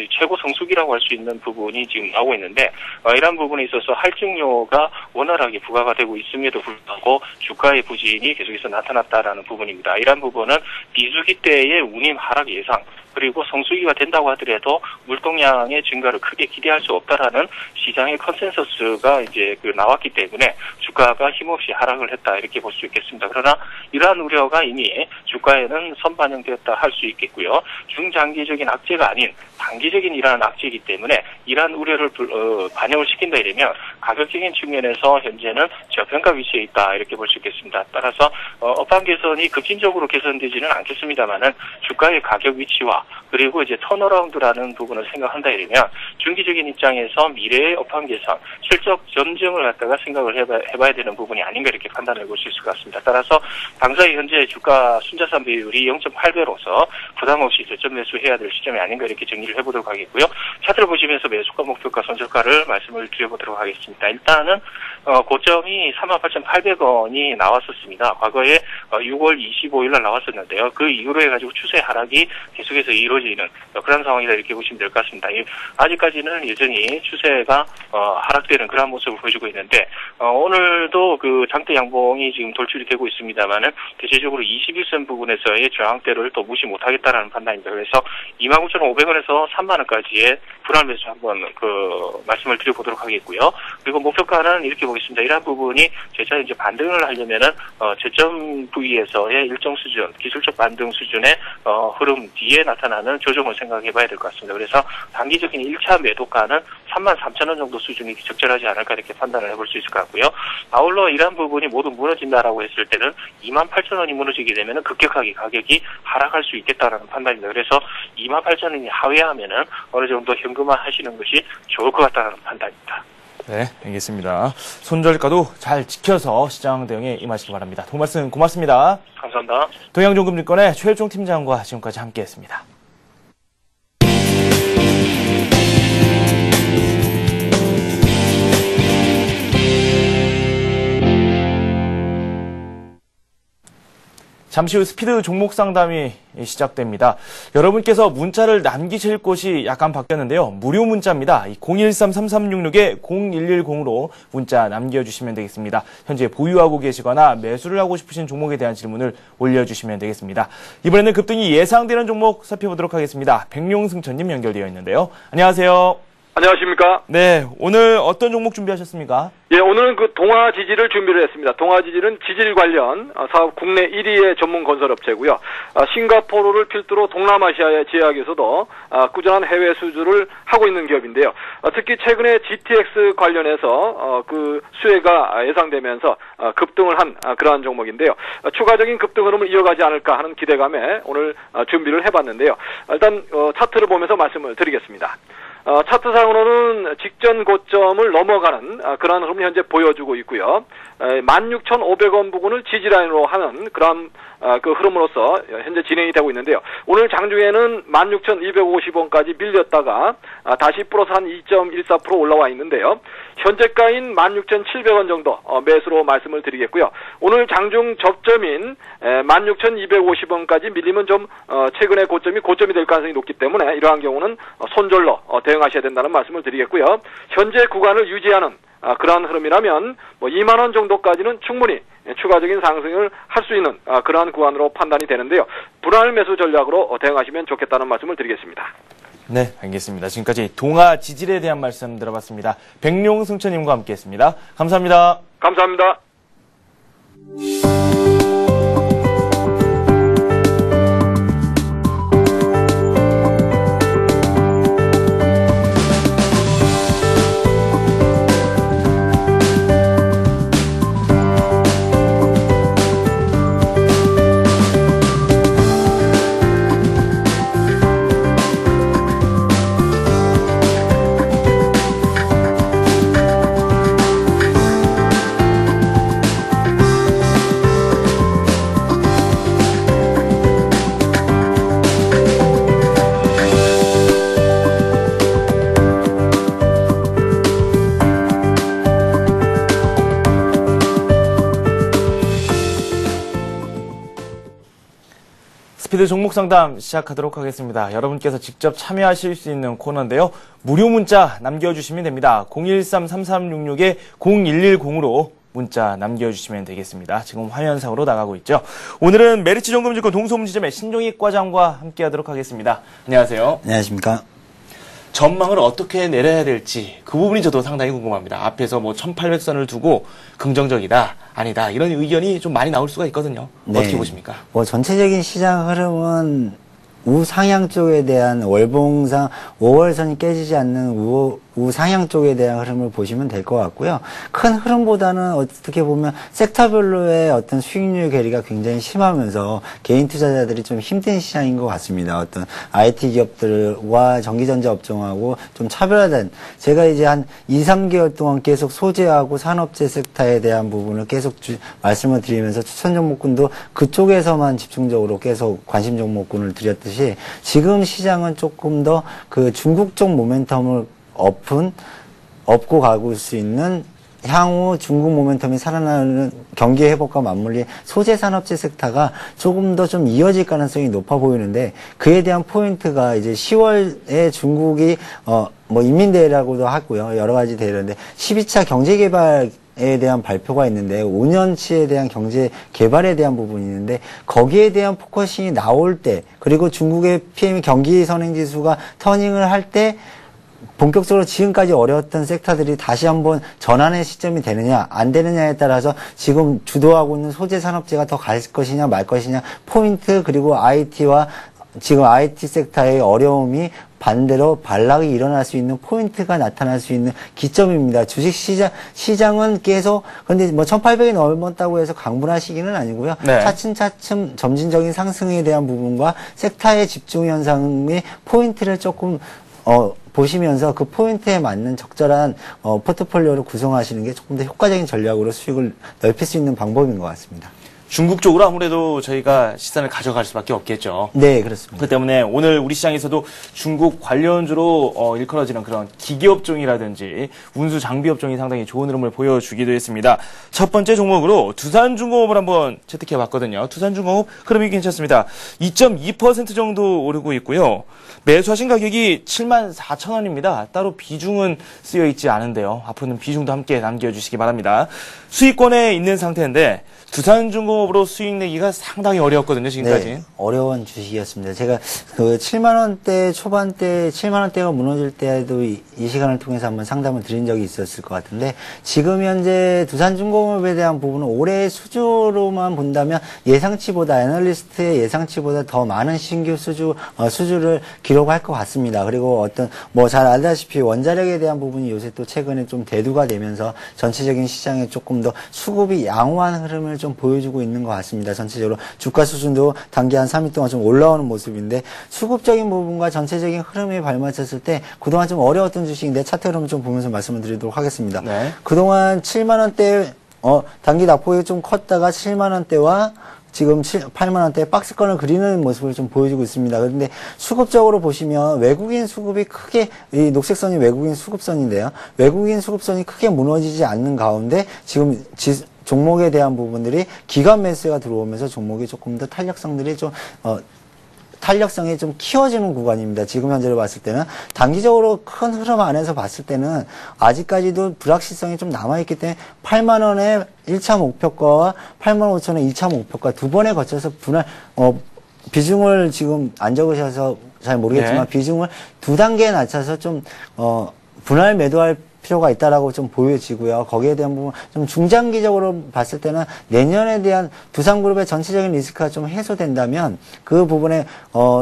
최고 성수기라고 할 수 있는 부분이 지금 나오고 있는데 이러한 부분에 있어서 할증료가 원활하게 부과가 되고 있음에도 불구하고 주가의 부진이 계속해서 나타났다라는 부분입니다. 이러한 부분은 비수기 때의 운임 하락 예상 그리고 성수기가 된다고 하더라도 물동량의 증가를 크게 기대할 수 없다라는 시장의 컨센서스가 이제 나왔기 때문에 주가가 힘없이 하락을 했다 이렇게 볼 수 있겠습니다. 그러나 이러한 우려가 이미 주가에는 선반영되었다 할 수 있겠고요. 중장기적인 악재가 아닌 단기적인 이러한 악재이기 때문에 이러한 우려를 반영을 시킨다 이러면 가격적인 측면에서 현재는 저평가 위치에 있다 이렇게 볼 수 있겠습니다. 따라서 업황 개선이 급진적으로 개선되지는 않겠습니다만은 주가의 가격 위치와 그리고 이제 턴어라운드라는 부분을 생각한다 이러면 중기적인 입장에서 미래의 업황 개선, 실적 점증을 갖다가 생각을 해봐야 되는 부분이 아닌가 이렇게 판단해 볼 수 있을 것 같습니다. 따라서 당사의 현재 주가 순자산 비율이 0.8배로서 부담 없이 저점 매수해야 될 시점이 아닌가 이렇게 정리를 해보도록 하겠고요. 차트를 보시면서 매수가, 목표가, 손절가를 말씀을 드려보도록 하겠습니다. 일단은 고점이 38,800원이 나왔었습니다. 과거에 6월 25일 날 나왔었는데요. 그 이후로 해가지고 추세 하락이 계속해서 이루어지는 그런 상황이다 이렇게 보시면 될 것 같습니다. 아직까지는 여전히 추세가 하락되는 그런 모습을 보여주고 있는데 오늘도 그 장대 양봉이 지금 돌출이 되고 있습니다만은 대체적으로 21선 부분에서의 저항대를 또 무시 못하겠다라는 판단입니다. 그래서 29,500원에서 3만원까지의 분할 매수 한번 말씀을 드려보도록 하겠고요. 그리고 목표가는 이렇게 보겠습니다. 이러한 부분이 재차 이제 반등을 하려면은 저점 부위에서의 일정 수준, 기술적 반등 수준의 흐름 뒤에 나타나는 조정을 생각해 봐야 될 것 같습니다. 그래서 단기적인 1차 매도가는 33,000원 정도 수준이 적절하지 않을까 이렇게 판단을 해볼 수 있을 것 같고요. 아울러 이러한 부분이 모두 무너진다라고 했을 때는 28,000원이 무너지게 되면 급격하게 가격이 하락할 수 있겠다라는 판단입니다. 그래서 28,000원이 하회하면은 어느 정도 현금화 하시는 것이 좋을 것 같다는 판단입니다. 네, 알겠습니다. 손절가도 잘 지켜서 시장 대응에 임하시기 바랍니다. 도움 말씀 고맙습니다. 감사합니다. 동양종금증권의 최일종 팀장과 지금까지 함께했습니다. 잠시 후 스피드 종목 상담이 시작됩니다. 여러분께서 문자를 남기실 곳이 약간 바뀌었는데요. 무료 문자입니다. 013-3366-0110으로 문자 남겨주시면 되겠습니다. 현재 보유하고 계시거나 매수를 하고 싶으신 종목에 대한 질문을 올려주시면 되겠습니다. 이번에는 급등이 예상되는 종목 살펴보도록 하겠습니다. 백룡승천님 연결되어 있는데요. 안녕하세요. 안녕하십니까? 네, 오늘 어떤 종목 준비하셨습니까? 예, 오늘은 동아지질을 준비를 했습니다. 동아지질은 지질 관련 사업 국내 1위의 전문 건설업체고요. 싱가포르를 필두로 동남아시아의 지역에서도 꾸준한 해외 수주를 하고 있는 기업인데요. 특히 최근에 GTX 관련해서 그 수혜가 예상되면서 급등을 한 그러한 종목인데요. 추가적인 급등 흐름을 이어가지 않을까 하는 기대감에 오늘 준비를 해봤는데요. 일단 차트를 보면서 말씀을 드리겠습니다. 차트상으로는 직전 고점을 넘어가는 그러한 흐름을 현재 보여주고 있고요. 16,500원 부근을 지지라인으로 하는 그런 그 흐름으로서 현재 진행이 되고 있는데요. 오늘 장중에는 16,250원까지 밀렸다가 다시 플러스 한 2.14% 올라와 있는데요. 현재가인 16,700원 정도 매수로 말씀을 드리겠고요. 오늘 장중 접점인 16,250원까지 밀리면 좀 최근의 고점이 될 가능성이 높기 때문에 이러한 경우는 손절로 대응하셔야 된다는 말씀을 드리겠고요. 현재 구간을 유지하는 그러한 흐름이라면 2만 원 정도까지는 충분히 추가적인 상승을 할 수 있는 그러한 구간으로 판단이 되는데요. 분할 매수 전략으로 대응하시면 좋겠다는 말씀을 드리겠습니다. 네, 알겠습니다. 지금까지 동아 지질에 대한 말씀 들어봤습니다. 백룡승천님과 함께했습니다. 감사합니다. 감사합니다. 스피드 종목 상담 시작하도록 하겠습니다. 여러분께서 직접 참여하실 수 있는 코너인데요. 무료 문자 남겨주시면 됩니다. 013-3366-0110으로 문자 남겨주시면 되겠습니다. 지금 화면상으로 나가고 있죠. 오늘은 메리츠정금증권 동소문지점의 신종익 과장과 함께하도록 하겠습니다. 안녕하세요. 안녕하십니까. 전망을 어떻게 내려야 될지 그 부분이 저도 상당히 궁금합니다. 앞에서 뭐 1800선을 두고 긍정적이다, 아니다 이런 의견이 좀 많이 나올 수가 있거든요. 네. 어떻게 보십니까? 뭐 전체적인 시장 흐름은 우상향 쪽에 대한 월봉상 5월선이 깨지지 않는 우상향 쪽에 대한 흐름을 보시면 될 것 같고요. 큰 흐름보다는 어떻게 보면 섹터별로의 어떤 수익률 괴리가 굉장히 심하면서 개인 투자자들이 좀 힘든 시장인 것 같습니다. 어떤 IT 기업들과 전기전자 업종하고 좀 차별화된, 제가 이제 한 2, 3개월 동안 계속 소재하고 산업재 섹터에 대한 부분을 계속 말씀을 드리면서 추천 종목군도 그쪽에서만 집중적으로 계속 관심 종목군을 드렸듯이, 지금 시장은 조금 더 그 중국 쪽 모멘텀을 업고 가고 수 있는, 향후 중국 모멘텀이 살아나는 경기 회복과 맞물린 소재 산업재 섹터가 조금 더 좀 이어질 가능성이 높아 보이는데, 그에 대한 포인트가 이제 10월에 중국이 뭐 인민대회라고도 하고요. 여러 가지 대회인데 12차 경제개발 에 대한 발표가 있는데 5년치에 대한 경제 개발에 대한 부분이 있는데, 거기에 대한 포커싱이 나올 때, 그리고 중국의 PMI 경기 선행지수가 터닝을 할 때 본격적으로 지금까지 어려웠던 섹터들이 다시 한번 전환의 시점이 되느냐 안 되느냐에 따라서 지금 주도하고 있는 소재 산업재가 더 갈 것이냐 말 것이냐 포인트, 그리고 IT와 지금 IT 섹터의 어려움이 반대로 반락이 일어날 수 있는 포인트가 나타날 수 있는 기점입니다. 주식 시장은 계속, 근데 뭐 1800이 넘었다고 해서 강분하시기는 아니고요. 네. 차츰차츰 점진적인 상승에 대한 부분과 섹터의 집중 현상의 포인트를 조금 보시면서 그 포인트에 맞는 적절한 포트폴리오를 구성하시는 게 조금 더 효과적인 전략으로 수익을 넓힐 수 있는 방법인 것 같습니다. 중국 쪽으로 아무래도 저희가 시선을 가져갈 수밖에 없겠죠. 네, 그렇습니다. 그 때문에 오늘 우리 시장에서도 중국 관련주로 일컬어지는 그런 기계업종이라든지 운수 장비업종이 상당히 좋은 흐름을 보여주기도 했습니다. 첫 번째 종목으로 두산중공업을 한번 채택해 봤거든요. 두산중공업 흐름이 괜찮습니다. 2.2% 정도 오르고 있고요. 매수하신 가격이 74,000원입니다. 따로 비중은 쓰여 있지 않은데요. 앞으로는 비중도 함께 남겨주시기 바랍니다. 수익권에 있는 상태인데 두산중공업으로 수익 내기가 상당히 어려웠거든요, 지금까지. 네, 어려운 주식이었습니다. 제가 그 7만원대 초반대 7만원대가 무너질 때에도 이 시간을 통해서 한번 상담을 드린 적이 있었을 것 같은데, 지금 현재 두산중공업에 대한 부분은 올해 수주로만 본다면 예상치보다, 애널리스트의 예상치보다 더 많은 신규 수주를 기록할 것 같습니다. 그리고 어떤 뭐 잘 알다시피 원자력에 대한 부분이 요새 또 최근에 좀 대두가 되면서 전체적인 시장에 조금 더 수급이 양호한 흐름을 좀 보여주고 있는 것 같습니다. 전체적으로 주가 수준도 단기 한 3일 동안 좀 올라오는 모습인데, 수급적인 부분과 전체적인 흐름에 발맞췄을 때 그동안 좀 어려웠던 주식인데 차트 흐름을 좀 보면서 말씀을 드리도록 하겠습니다. 네. 그동안 7만원대 단기 낙폭이 좀 컸다가 7만원대와 지금 8만원대 박스권을 그리는 모습을 좀 보여주고 있습니다. 그런데 수급적으로 보시면 외국인 수급이 크게, 이 녹색선이 외국인 수급선인데요. 외국인 수급선이 크게 무너지지 않는 가운데 지금 종목에 대한 부분들이 기관 매수가 들어오면서 종목이 조금 더 탄력성이 좀 키워지는 구간입니다. 지금 현재로 봤을 때는 단기적으로 큰 흐름 안에서 봤을 때는 아직까지도 불확실성이 좀 남아있기 때문에 8만원의 1차 목표가와 8만 5천원의 2차 목표가 두 번에 거쳐서 비중을 지금 안 적으셔서 잘 모르겠지만, 네. 비중을 두 단계에 낮춰서 좀 분할 매도할 필요가 있다라고 좀 보여지고요. 거기에 대한 부분 좀 중장기적으로 봤을 때는 내년에 대한 두산그룹의 전체적인 리스크가 좀 해소된다면 그 부분에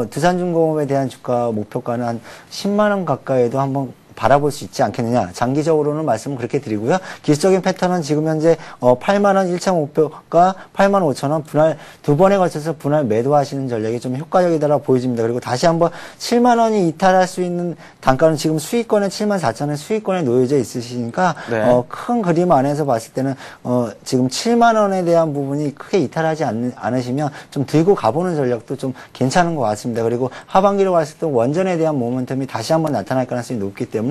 두산중공업에 대한 주가 목표가는 한 10만 원 가까이도 한번 바라볼 수 있지 않겠느냐. 장기적으로는 말씀을 그렇게 드리고요. 기술적인 패턴은 지금 현재 8만 원 1차 목표가 8만 5천 원 분할 두 번에 걸쳐서 분할 매도하시는 전략이 좀 효과적이다라고 보여집니다. 그리고 다시 한번 7만 원이 이탈할 수 있는 단가는 지금 수익권에 7만 4천 원 수익권에 놓여져 있으시니까 네. 큰 그림 안에서 봤을 때는 지금 7만 원에 대한 부분이 크게 이탈하지 않으시면 좀 들고 가보는 전략도 좀 괜찮은 것 같습니다. 그리고 하반기로 봤을 때 원전에 대한 모멘텀이 다시 한번 나타날 가능성이 높기 때문에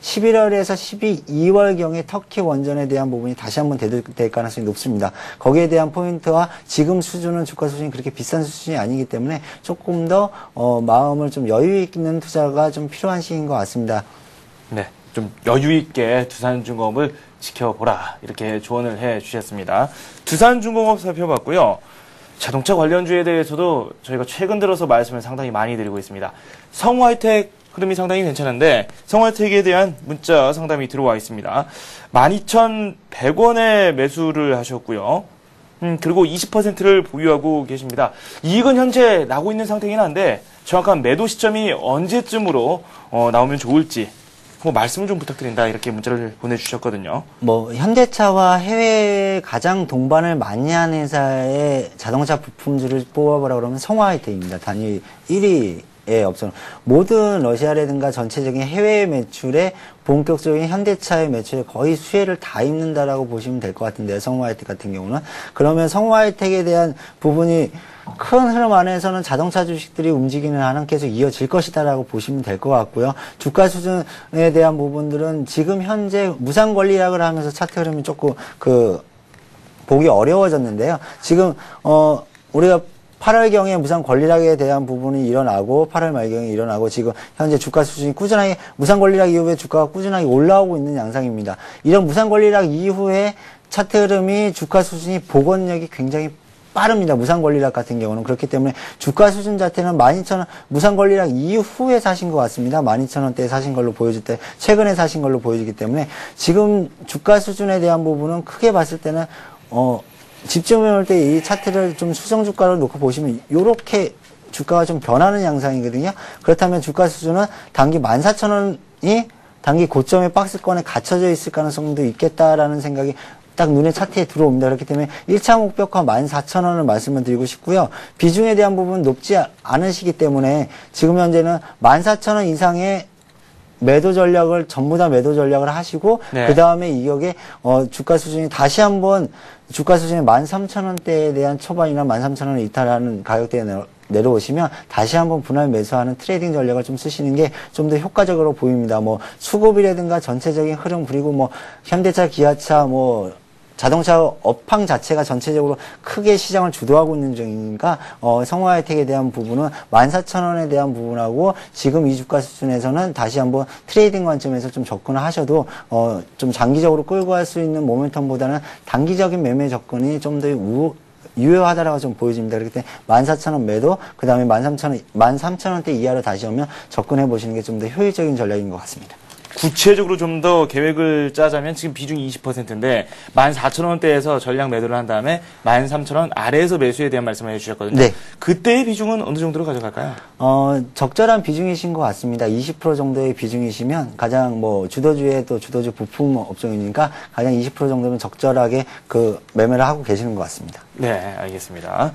11월에서 12월경에 터키 원전에 대한 부분이 다시 한번 대두될 가능성이 높습니다. 거기에 대한 포인트와 지금 수준은 주가 수준이 그렇게 비싼 수준이 아니기 때문에 조금 더 마음을 좀 여유 있는 투자가 좀 필요한 시기인 것 같습니다. 네. 좀 여유 있게 두산중공업을 지켜보라 이렇게 조언을 해주셨습니다. 두산중공업 살펴봤고요. 자동차 관련주에 대해서도 저희가 최근 들어서 말씀을 상당히 많이 드리고 있습니다. 성우하이텍 흐름이 상당히 괜찮은데 성우하이텍에 대한 문자 상담이 들어와 있습니다. 12,100원에 매수를 하셨고요. 그리고 20%를 보유하고 계십니다. 이익은 현재 나고 있는 상태긴 한데 정확한 매도 시점이 언제쯤으로 나오면 좋을지 말씀을 좀 부탁드린다 이렇게 문자를 보내주셨거든요. 현대차와 해외에 가장 동반을 많이 한 회사의 자동차 부품주를 뽑아보라 그러면 성우하이텍입니다. 단위 1위의 업종. 모든 러시아라든가 전체적인 해외 매출에 본격적인 현대차의 매출에 거의 수혜를 다 입는다라고 보시면 될 것 같은데요. 성우하이텍 같은 경우는. 그러면 성우하이텍에 대한 부분이 큰 흐름 안에서는 자동차 주식들이 움직이는 한은 계속 이어질 것이다라고 보시면 될 것 같고요. 주가 수준에 대한 부분들은 지금 현재 무상 권리락을 하면서 차트 흐름이 조금 보기 어려워졌는데요. 지금 우리가 8월경에 무상 권리락에 대한 부분이 일어나고 8월 말경에 일어나고 지금 현재 주가 수준이 꾸준하게 무상 권리락 이후에 주가가 꾸준하게 올라오고 있는 양상입니다. 이런 무상 권리락 이후에 차트 흐름이 주가 수준이 복원력이 굉장히 빠릅니다. 무상 권리락 같은 경우는. 그렇기 때문에 주가 수준 자체는 12,000원 무상 권리락 이후에 사신 것 같습니다. 12,000원대에 사신 걸로 보여질 때 최근에 사신 걸로 보여지기 때문에 지금 주가 수준에 대한 부분은 크게 봤을 때는 집중해 올 때 이 차트를 좀 수성 주가로 놓고 보시면 요렇게 주가가 좀 변하는 양상이거든요. 그렇다면 주가 수준은 단기 14,000원이 단기 고점의 박스권에 갇혀져 있을 가능성도 있겠다라는 생각이 딱 눈에 차트에 들어옵니다. 그렇기 때문에 1차 목표가 14,000원을 말씀을 드리고 싶고요. 비중에 대한 부분은 높지 않으시기 때문에 지금 현재는 14,000원 이상의 매도 전략을 전부 다 매도 전략을 하시고 네. 그 다음에 이격에 주가 수준이 다시 한번 주가 수준이 13,000원대에 대한 초반이나 13,000원을 이탈하는 가격대에 내려오시면 다시 한번 분할 매수하는 트레이딩 전략을 좀 쓰시는 게 좀 더 효과적으로 보입니다. 수급이라든가 전체적인 흐름 그리고 현대차, 기아차, 자동차 업황 자체가 전체적으로 크게 시장을 주도하고 있는 중이니까 성우하이텍에 대한 부분은 14,000원에 대한 부분하고 지금 이 주가 수준에서는 다시 한번 트레이딩 관점에서 좀 접근을 하셔도 좀 장기적으로 끌고 갈 수 있는 모멘텀보다는 단기적인 매매 접근이 좀 더 유효하다라고 좀 보여집니다. 그렇기 때문에 14,000원 매도, 그 다음에 13,000원대 이하로 다시 오면 접근해 보시는 게 좀 더 효율적인 전략인 것 같습니다. 구체적으로 좀 더 계획을 짜자면 지금 비중이 20%인데 14,000원대에서 전량 매도를 한 다음에 13,000원 아래에서 매수에 대한 말씀을 해주셨거든요. 네. 그때의 비중은 어느 정도로 가져갈까요? 적절한 비중이신 것 같습니다. 20% 정도의 비중이시면 가장 주도주의 또 주도주 부품 업종이니까 가장 20% 정도면 적절하게 매매를 하고 계시는 것 같습니다. 네, 알겠습니다.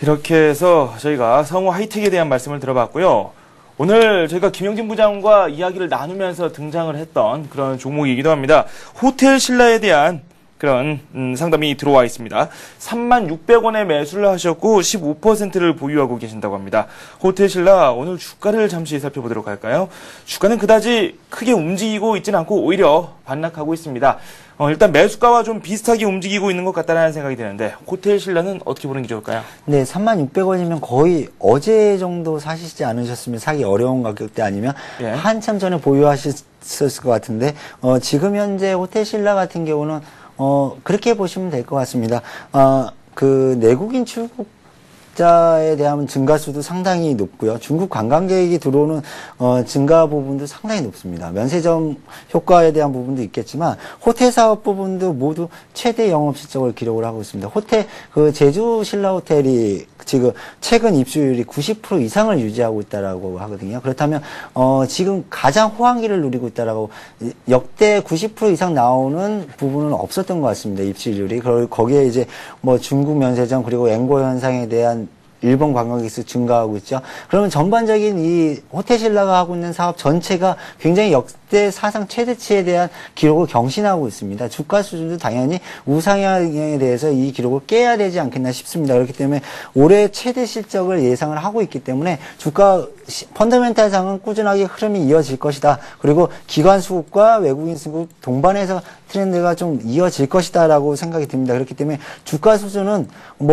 이렇게 해서 저희가 성우하이텍에 대한 말씀을 들어봤고요. 오늘 저희가 김영진 부장과 이야기를 나누면서 등장을 했던 그런 종목이기도 합니다. 호텔 신라에 대한 그런 상담이 들어와 있습니다. 36,600원에 매수를 하셨고 15%를 보유하고 계신다고 합니다. 호텔 신라 오늘 주가를 잠시 살펴보도록 할까요? 주가는 그다지 크게 움직이고 있지는 않고 오히려 반락하고 있습니다. 일단 매수가와 좀 비슷하게 움직이고 있는 것 같다는 생각이 드는데 호텔 신라는 어떻게 보는 게 좋을까요? 네, 36,000원이면 거의 어제 정도 사시지 않으셨으면 사기 어려운 가격대 아니면 예. 한참 한참 전에 보유하셨을 것 같은데 지금 현재 호텔 신라 같은 경우는 그렇게 보시면 될 것 같습니다. 내국인 출국자에 대한 증가수도 상당히 높고요. 중국 관광객이 들어오는 증가 부분도 상당히 높습니다. 면세점 효과에 대한 부분도 있겠지만 호텔 사업 부분도 모두 최대 영업 실적을 기록을 하고 있습니다. 제주 신라 호텔이 지금 최근 입주율이 90% 이상을 유지하고 있다라고 하거든요. 그렇다면 지금 가장 호황기를 누리고 있다라고 역대 90% 이상 나오는 부분은 없었던 것 같습니다. 입주율이. 거기에 이제 중국 면세점 그리고 앵고 현상에 대한 일본 관광객 수 증가하고 있죠. 그러면 전반적인 이 호텔 신라가 하고 있는 사업 전체가 굉장히 역대 사상 최대치에 대한 기록을 경신하고 있습니다. 주가 수준도 당연히 우상향에 대해서 이 기록을 깨야 되지 않겠나 싶습니다. 그렇기 때문에 올해 최대 실적을 예상을 하고 있기 때문에 주가 펀더멘탈상은 꾸준하게 흐름이 이어질 것이다. 그리고 기관 수급과 외국인 수급 동반해서 트렌드가 좀 이어질 것이다라고 생각이 듭니다. 그렇기 때문에 주가 수준은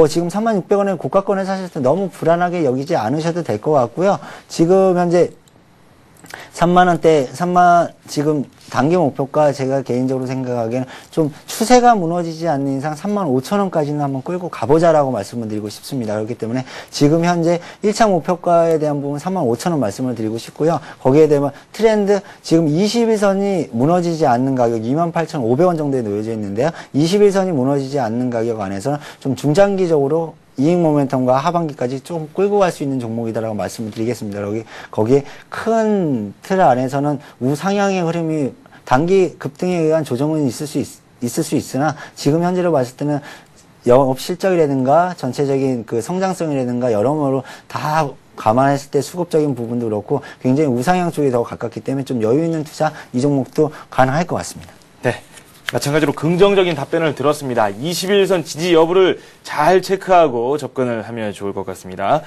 지금 36,000원에 고가권에 사실 때 너무 불안하게 여기지 않으셔도 될 것 같고요. 지금 현재 지금 단기 목표가 제가 개인적으로 생각하기에는 좀 추세가 무너지지 않는 이상 35,000원까지는 한번 끌고 가보자라고 말씀을 드리고 싶습니다. 그렇기 때문에 지금 현재 1차 목표가에 대한 부분 35,000원 말씀을 드리고 싶고요. 거기에 대한 트렌드 지금 21선이 무너지지 않는 가격 28,500원 정도에 놓여져 있는데요. 21선이 무너지지 않는 가격 안에서는 좀 중장기적으로 이익 모멘텀과 하반기까지 좀 끌고 갈 수 있는 종목이다라고 말씀을 드리겠습니다. 거기에 큰 틀 안에서는 우상향의 흐름이 단기 급등에 의한 조정은 있을 수 있으나 지금 현재로 봤을 때는 영업 실적이라든가 전체적인 그 성장성이라든가 여러모로 다 감안했을 때 수급적인 부분도 그렇고 굉장히 우상향 쪽에 더 가깝기 때문에 좀 여유 있는 투자 이 종목도 가능할 것 같습니다. 네. 마찬가지로 긍정적인 답변을 들었습니다. 21선 지지 여부를 잘 체크하고 접근을 하면 좋을 것 같습니다.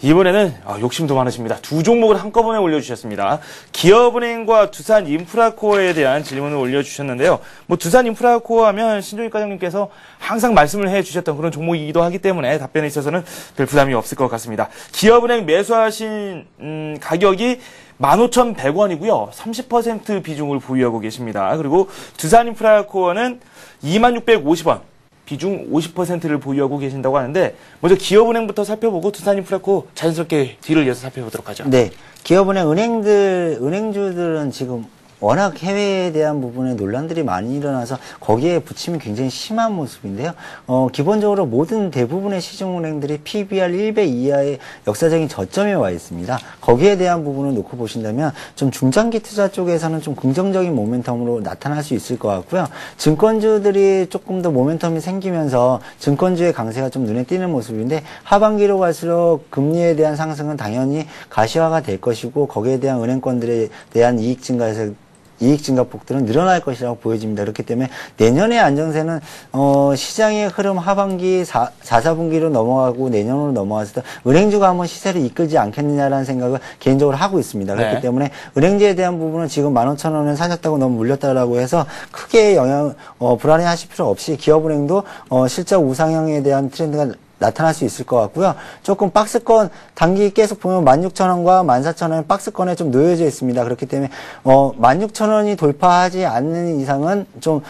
이번에는 욕심도 많으십니다. 두 종목을 한꺼번에 올려주셨습니다. 기업은행과 두산인프라코어에 대한 질문을 올려주셨는데요. 두산인프라코어 하면 신종익 과장님께서 항상 말씀을 해주셨던 그런 종목이기도 하기 때문에 답변에 있어서는 별 부담이 없을 것 같습니다. 기업은행 매수하신 가격이 15,100원이고요. 30% 비중을 보유하고 계십니다. 그리고 두산인프라코어는 26,650원. 비중 50%를 보유하고 계신다고 하는데 먼저 기업은행부터 살펴보고 두산인프라코어 자연스럽게 뒤를 이어서 살펴보도록 하죠. 네. 기업은행 은행주들은 지금 워낙 해외에 대한 부분에 논란들이 많이 일어나서 거기에 부침이 굉장히 심한 모습인데요. 기본적으로 모든 대부분의 시중은행들이 PBR 1배 이하의 역사적인 저점에 와 있습니다. 거기에 대한 부분을 놓고 보신다면 좀 중장기 투자 쪽에서는 좀 긍정적인 모멘텀으로 나타날 수 있을 것 같고요. 증권주들이 조금 더 모멘텀이 생기면서 증권주의 강세가 좀 눈에 띄는 모습인데 하반기로 갈수록 금리에 대한 상승은 당연히 가시화가 될 것이고 거기에 대한 은행권들에 대한 이익 증가폭들은 늘어날 것이라고 보여집니다. 그렇기 때문에 내년의 안정세는 시장의 흐름 하반기 4분기로 넘어가고 내년으로 넘어갔을 때 은행주가 한번 시세를 이끌지 않겠느냐라는 생각을 개인적으로 하고 있습니다. 그렇기 네. 때문에 은행주에 대한 부분은 지금 15,000원에 사셨다고 너무 물렸다라고 해서 크게 불안해하실 필요 없이 기업은행도 실적 우상향에 대한 트렌드가 나타날 수 있을 것 같고요. 조금 박스권 단기 계속 보면 16,000원과 14,000원 박스권에 좀 놓여져 있습니다. 그렇기 때문에 16,000원이 돌파하지 않는 이상은 좀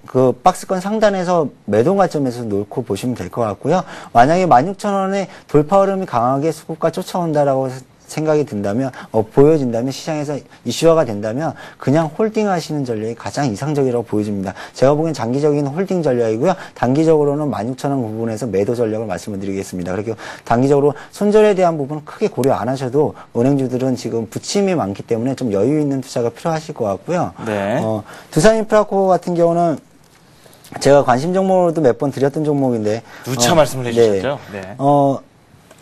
그 박스권 상단에서 매도 관점에서 놓고 보시면 될 것 같고요. 만약에 16,000원의 돌파 흐름이 강하게 수급과 쫓아온다라고 생각이 든다면 보여진다면 시장에서 이슈화가 된다면 그냥 홀딩 하시는 전략이 가장 이상적이라고 보여집니다. 제가 보기엔 장기적인 홀딩 전략이고요. 단기적으로는 16,000원 부분에서 매도 전략을 말씀을 드리겠습니다. 그리고 단기적으로 손절에 대한 부분은 크게 고려 안 하셔도 은행주들은 지금 부침이 많기 때문에 좀 여유 있는 투자가 필요하실 것 같고요. 네. 두산인프라코어 같은 경우는 제가 관심 종목으로도 몇 번 드렸던 종목인데 누차 말씀을 해주셨죠. 네.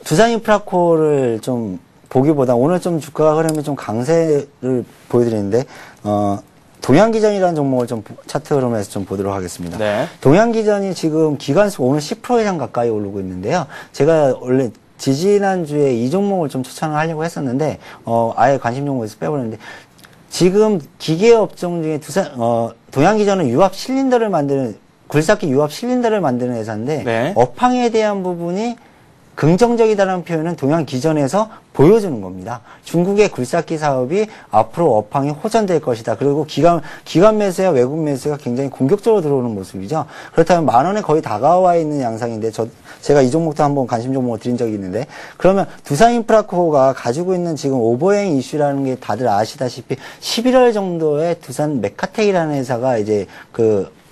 두산인프라코어를 좀 보기보다 오늘 좀 주가 흐름이 좀 강세를 보여드리는데 동양기전이라는 종목을 좀 차트 흐름에서 좀 보도록 하겠습니다. 네. 동양기전이 지금 기간수 오늘 10% 이상 가까이 오르고 있는데요. 제가 원래 지지난주에 이 종목을 좀 추천을 하려고 했었는데 아예 관심 종목에서 빼버렸는데 지금 기계업종 중에 동양기전은 유압 실린더를 만드는 굴삭기 유압 실린더를 만드는 회사인데 네. 업황에 대한 부분이 긍정적이다라는 표현은 동양기전에서 보여주는 겁니다. 중국의 굴삭기 사업이 앞으로 업황이 호전될 것이다. 그리고 기관 매수와 외국 매수가 굉장히 공격적으로 들어오는 모습이죠. 그렇다면 10,000원에 거의 다가와 있는 양상인데 제가 이 종목도 한번 관심 종목을 드린 적이 있는데 그러면 두산인프라코어가 가지고 있는 지금 오버행 이슈라는 게 다들 아시다시피 11월 정도에 두산 메카텍이라는 회사가 이제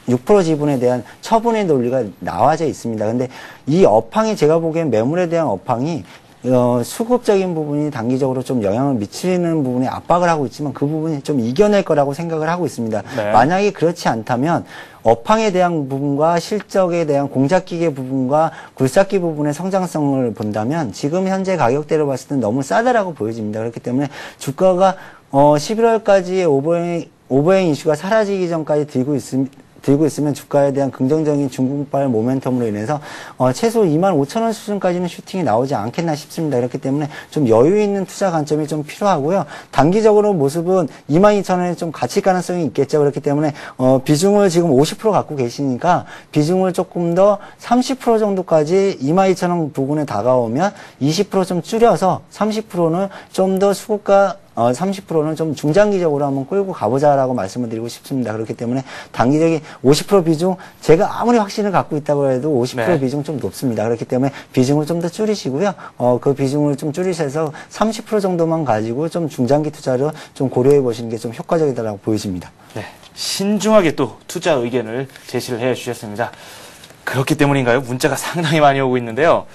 6% 지분에 대한 처분의 논리가 나와져 있습니다. 근데 이 업황이 제가 보기엔 매물에 대한 업황이 수급적인 부분이 단기적으로 좀 영향을 미치는 부분에 압박을 하고 있지만 그 부분이 좀 이겨낼 거라고 생각을 하고 있습니다. 네. 만약에 그렇지 않다면 업황에 대한 부분과 실적에 대한 공작기계 부분과 굴삭기 부분의 성장성을 본다면 지금 현재 가격대로 봤을 때는 너무 싸다라고 보여집니다. 그렇기 때문에 주가가 11월까지의 오버행 이슈가 사라지기 전까지 들고 있으면 주가에 대한 긍정적인 중국발 모멘텀으로 인해서 최소 25,000원 수준까지는 슈팅이 나오지 않겠나 싶습니다. 그렇기 때문에 좀 여유 있는 투자 관점이 좀 필요하고요. 단기적으로 모습은 22,000원에 좀 갇힐 가능성이 있겠죠. 그렇기 때문에 비중을 지금 50% 갖고 계시니까 비중을 조금 더 30% 정도까지 22,000원 부근에 다가오면 20% 좀 줄여서 30%는 좀 더 수급과 30%는 좀 중장기적으로 한번 끌고 가보자라고 말씀을 드리고 싶습니다. 그렇기 때문에 단기적인 50% 비중, 제가 아무리 확신을 갖고 있다고 해도 50% 네. 비중 좀 높습니다. 그렇기 때문에 비중을 좀 더 줄이시고요. 그 비중을 좀 줄이셔서 30% 정도만 가지고 좀 중장기 투자를 좀 고려해 보시는 게 좀 효과적이다라고 보여집니다. 네, 신중하게 또 투자 의견을 제시를 해 주셨습니다. 그렇기 때문인가요? 문자가 상당히 많이 오고 있는데요.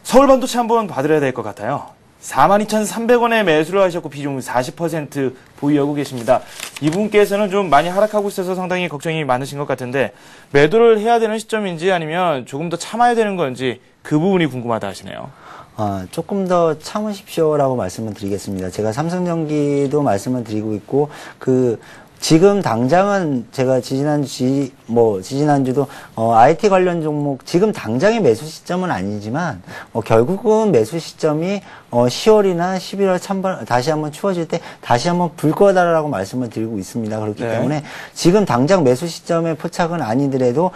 서울반도체 한번 봐드려야 될 것 같아요. 42,300원에 매수를 하셨고 비중 40% 보유하고 계십니다. 이분께서는 좀 많이 하락하고 있어서 상당히 걱정이 많으신 것 같은데 매도를 해야 되는 시점인지 아니면 조금 더 참아야 되는 건지 그 부분이 궁금하다 하시네요. 조금 더 참으십시오라고 말씀을 드리겠습니다. 제가 삼성전기도 말씀을 드리고 있고, 지금 당장은 제가 지지난주도 IT 관련 종목 지금 당장의 매수 시점은 아니지만 결국은 매수 시점이 10월이나 11월 찬반 다시 한번 추워질 때 다시 한번 불 거다라고 말씀을 드리고 있습니다. 그렇기 네. 때문에 지금 당장 매수 시점의 포착은 아니더라도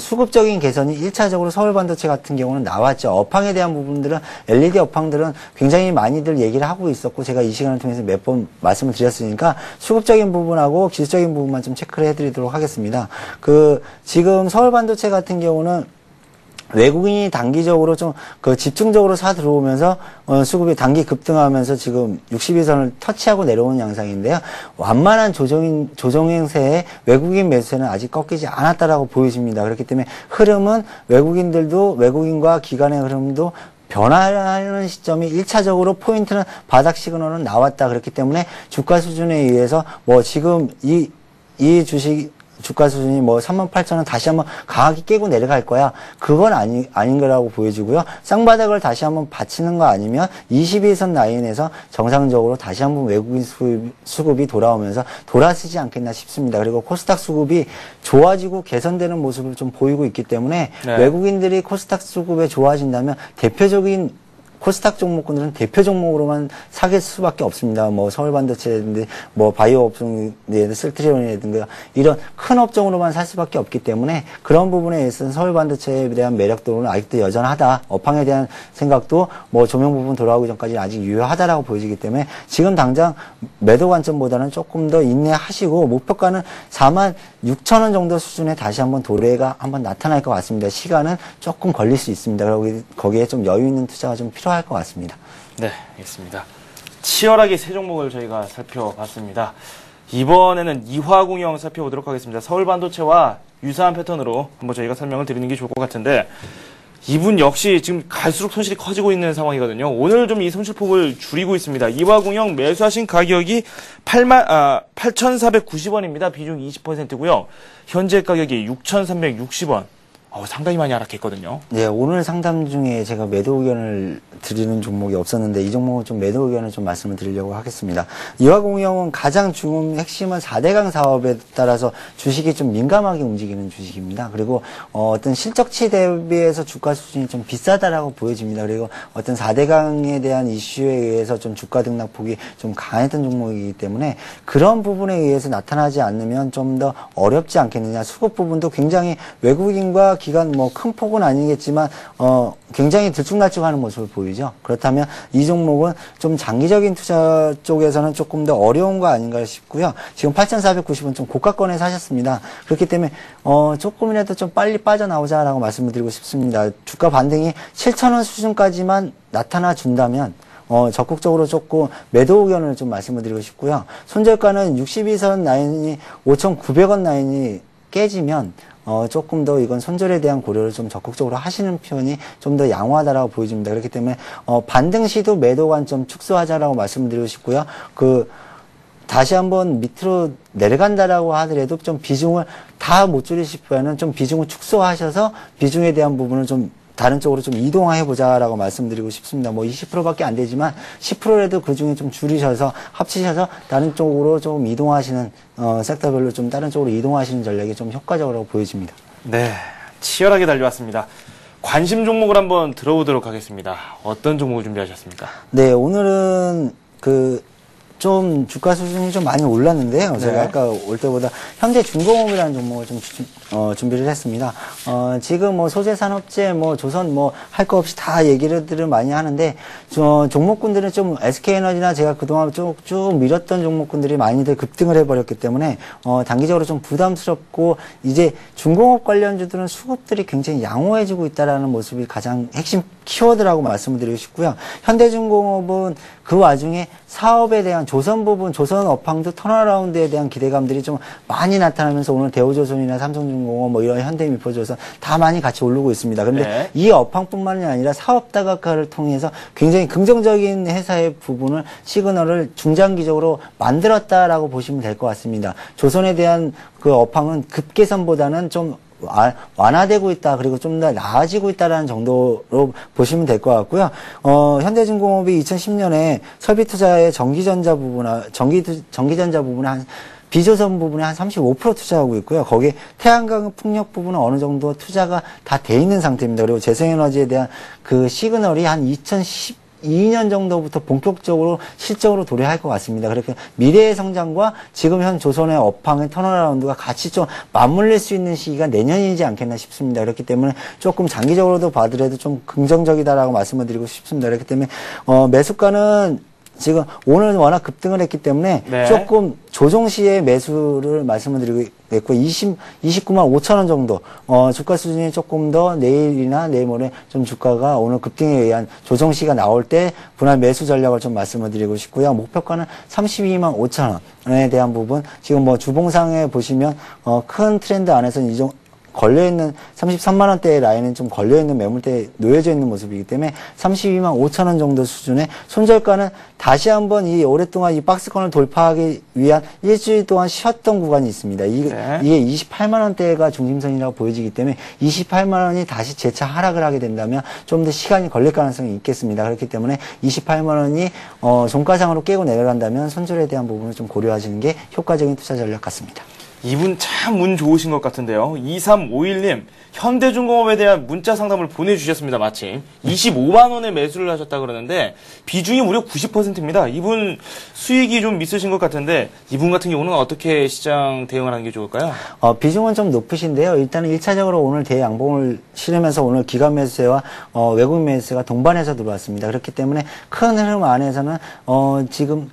수급적인 개선이 1차적으로 서울반도체 같은 경우는 나왔죠. 업황에 대한 부분들은 LED 업황들은 굉장히 많이들 얘기를 하고 있었고 제가 이 시간을 통해서 몇 번 말씀을 드렸으니까 수급적인 부분하고 기술적인 부분만 좀 체크를 해드리도록 하겠습니다. 지금 서울반도체 같은 경우는 외국인이 단기적으로 좀 집중적으로 사 들어오면서 수급이 단기 급등하면서 지금 62선을 터치하고 내려오는 양상인데요. 완만한 조정 행세에 외국인 매수세는 아직 꺾이지 않았다라고 보여집니다. 그렇기 때문에 흐름은 외국인과 기관의 흐름도 변화하는 시점이 1차적으로 포인트는 바닥 시그널은 나왔다. 그렇기 때문에 주가 수준에 의해서 지금 이 주가 수준이 38,000원 다시 한번 강하게 깨고 내려갈 거야. 그건 아닌 거라고 보여지고요. 쌍바닥을 다시 한번 받치는 거 아니면 22선 라인에서 정상적으로 다시 한번 외국인 수급이 돌아오면서 돌아서지 않겠나 싶습니다. 그리고 코스닥 수급이 좋아지고 개선되는 모습을 좀 보이고 있기 때문에 네. 외국인들이 코스닥 수급에 좋아진다면 대표적인 코스닥 종목군들은 대표 종목으로만 사길 수밖에 없습니다. 서울반도체라든지, 바이오 업종이라든지, 쓸트리온이라든가, 이런 큰 업종으로만 살 수밖에 없기 때문에 그런 부분에 있어서 서울반도체에 대한 매력도는 아직도 여전하다. 업황에 대한 생각도 조명 부분 돌아오기 전까지 아직 유효하다라고 보여지기 때문에 지금 당장 매도 관점보다는 조금 더 인내하시고 목표가는 46,000원 정도 수준에 다시 한번 도래가 한번 나타날 것 같습니다. 시간은 조금 걸릴 수 있습니다. 그리고 거기에 좀 여유 있는 투자가 좀 필요할 것 같습니다. 네, 알겠습니다. 치열하게 세 종목을 저희가 살펴봤습니다. 이번에는 이화공영 살펴보도록 하겠습니다. 서울반도체와 유사한 패턴으로 한번 저희가 설명을 드리는 게 좋을 것 같은데 이분 역시 지금 갈수록 손실이 커지고 있는 상황이거든요. 오늘 좀 이 손실폭을 줄이고 있습니다. 이화공영 매수하신 가격이 8,490원입니다. 비중 20%고요. 현재 가격이 6,360원. 상당히 많이 하락했거든요. 네, 오늘 상담 중에 제가 매도 의견을 드리는 종목이 없었는데 이 종목은 좀 매도 의견을 좀 말씀을 드리려고 하겠습니다. 이화공영은 가장 핵심은 4대강 사업에 따라서 주식이 좀 민감하게 움직이는 주식입니다. 그리고 어떤 실적치 대비해서 주가 수준이 좀 비싸다라고 보여집니다. 그리고 어떤 4대강에 대한 이슈에 의해서 좀 주가 등락폭이 좀 강했던 종목이기 때문에 그런 부분에 의해서 나타나지 않으면 좀 더 어렵지 않겠느냐. 수급 부분도 굉장히 외국인과 기간 큰 폭은 아니겠지만 굉장히 들쭉날쭉하는 모습을 보이죠. 그렇다면 이 종목은 좀 장기적인 투자 쪽에서는 조금 더 어려운 거 아닌가 싶고요. 지금 8,490원 좀 고가권에 사셨습니다. 그렇기 때문에 조금이라도 좀 빨리 빠져나오자라고 말씀을 드리고 싶습니다. 주가 반등이 7,000원 수준까지만 나타나 준다면 적극적으로 조금 매도 의견을 좀 말씀을 드리고 싶고요. 손절가는 62선 라인이 5,900원 라인이 깨지면 조금 더 이건 손절에 대한 고려를 좀 적극적으로 하시는 편이 좀 더 양호하다라고 보여집니다. 그렇기 때문에 반등 시도 매도 관점 축소하자라고 말씀드리고 싶고요. 다시 한번 밑으로 내려간다라고 하더라도 좀 비중을 다 못 줄이실 바에는 좀 비중을 축소하셔서 비중에 대한 부분을 좀 다른 쪽으로 좀 이동해보자라고 말씀드리고 싶습니다. 20%밖에 안 되지만 10%라도 그 중에 좀 줄이셔서 합치셔서 다른 쪽으로 좀 이동하시는 섹터별로 좀 다른 쪽으로 이동하시는 전략이 좀 효과적으로 보여집니다. 네, 치열하게 달려왔습니다. 관심 종목을 한번 들어보도록 하겠습니다. 어떤 종목을 준비하셨습니까? 네, 오늘은 좀 주가 수준이 좀 많이 올랐는데요. 네. 제가 아까 올 때보다 현대중공업이라는 종목을 좀 준비를 했습니다. 지금 뭐 소재산업재, 뭐 조선 뭐 할 거 없이 다 얘기를 많이 하는데 종목군들은 좀 SK에너지나 제가 그동안 쭉 밀었던 종목군들이 많이들 급등을 해버렸기 때문에 단기적으로 좀 부담스럽고 이제 중공업 관련주들은 수급들이 굉장히 양호해지고 있다라는 모습이 가장 핵심 키워드라고 말씀을 드리고 싶고요. 현대중공업은 그 와중에 사업에 대한 조선 부분, 조선 업황도 턴어라운드에 대한 기대감들이 좀 많이 나타나면서 오늘 대우조선이나 삼성중공업 뭐 이런 현대미포조선 다 많이 같이 오르고 있습니다. 그런데 네. 이 업황뿐만이 아니라 사업 다각화를 통해서 굉장히 긍정적인 회사의 부분을 시그널을 중장기적으로 만들었다라고 보시면 될 것 같습니다. 조선에 대한 그 업황은 급개선보다는 좀 완화되고 있다, 그리고 좀 더 나아지고 있다라는 정도로 보시면 될 것 같고요. 현대중공업이 2010년에 설비투자의 전기전자 부분에 비조선 부분에 한 35% 투자하고 있고요. 거기에 태양광 풍력 부분은 어느 정도 투자가 다 돼 있는 상태입니다. 그리고 재생에너지에 대한 그 시그널이 한 2012년 정도부터 본격적으로 실적으로 도래할 것 같습니다. 그렇게 미래의 성장과 지금 현 조선의 업황의 턴어라운드가 같이 좀 맞물릴 수 있는 시기가 내년이지 않겠나 싶습니다. 그렇기 때문에 조금 장기적으로도 봐더라도 좀 긍정적이다라고 말씀을 드리고 싶습니다. 그렇기 때문에 매수가는 지금 오늘 워낙 급등을 했기 때문에 네. 조금 조정 시에 매수를 말씀을 드리겠고 29만 5천 원 정도 주가 수준이 조금 더 내일이나 내일 모레 좀 주가가 오늘 급등에 의한 조정 시가 나올 때 분할 매수 전략을 좀 말씀을 드리고 싶고요. 목표가는 32만 5천 원에 대한 부분 지금 뭐 주봉상에 보시면 큰 트렌드 안에서는 이 정도 걸려있는 33만 원대의 라인은 좀 걸려있는 매물대에 놓여져 있는 모습이기 때문에 32만 5천 원 정도 수준의 손절가는 다시 한번 이 오랫동안 이 박스권을 돌파하기 위한 일주일 동안 쉬었던 구간이 있습니다. 이게 28만 원대가 중심선이라고 보여지기 때문에 28만 원이 다시 재차 하락을 하게 된다면 좀 더 시간이 걸릴 가능성이 있겠습니다. 그렇기 때문에 28만 원이 종가상으로 깨고 내려간다면 손절에 대한 부분을 좀 고려하시는 게 효과적인 투자 전략 같습니다. 이분 참 운 좋으신 것 같은데요. 2351님, 현대중공업에 대한 문자 상담을 보내주셨습니다. 마침 25만 원에 매수를 하셨다 그러는데 비중이 무려 90%입니다. 이분 수익이 좀 있으신 것 같은데 이분 같은 경우는 어떻게 시장 대응을 하는 게 좋을까요? 비중은 좀 높으신데요. 일단은 1차적으로 오늘 대양봉을 실으면서 오늘 기관 매수세와 외국인 매수세가 동반해서 들어왔습니다. 그렇기 때문에 큰 흐름 안에서는 지금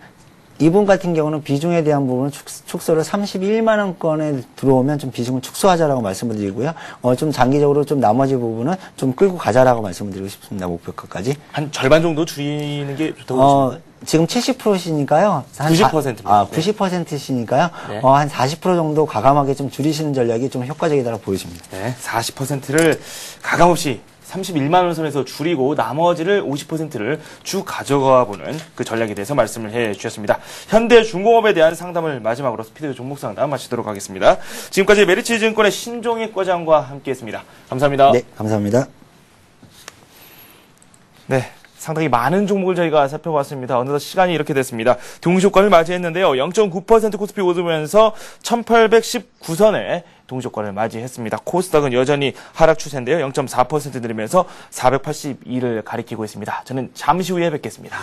이분 같은 경우는 비중에 대한 부분은 축소를 31만 원권에 들어오면 좀 비중을 축소하자라고 말씀을 드리고요. 좀 장기적으로 좀 나머지 부분은 좀 끌고 가자라고 말씀을 드리고 싶습니다. 목표가까지. 한 절반 정도 줄이는 게 좋다고 보시면 지금 70%시니까요. 90%입니다. 90%시니까요. 네. 한 40% 정도 과감하게 좀 줄이시는 전략이 좀 효과적이다고 보여집니다. 네, 40%를 가감없이 31만 원 선에서 줄이고 나머지를 50%를 쭉 가져가 보는 그 전략에 대해서 말씀을 해 주셨습니다. 현대중공업에 대한 상담을 마지막으로 스피드 종목 상담 마치도록 하겠습니다. 지금까지 메리츠증권의 신종익 과장과 함께했습니다. 감사합니다. 네, 감사합니다. 네. 상당히 많은 종목을 저희가 살펴봤습니다. 어느덧 시간이 이렇게 됐습니다. 동시효과를 맞이했는데요. 0.9% 코스피 오르면서 1819선에 동시효과를 맞이했습니다. 코스닥은 여전히 하락 추세인데요. 0.4% 내리면서 482를 가리키고 있습니다. 저는 잠시 후에 뵙겠습니다.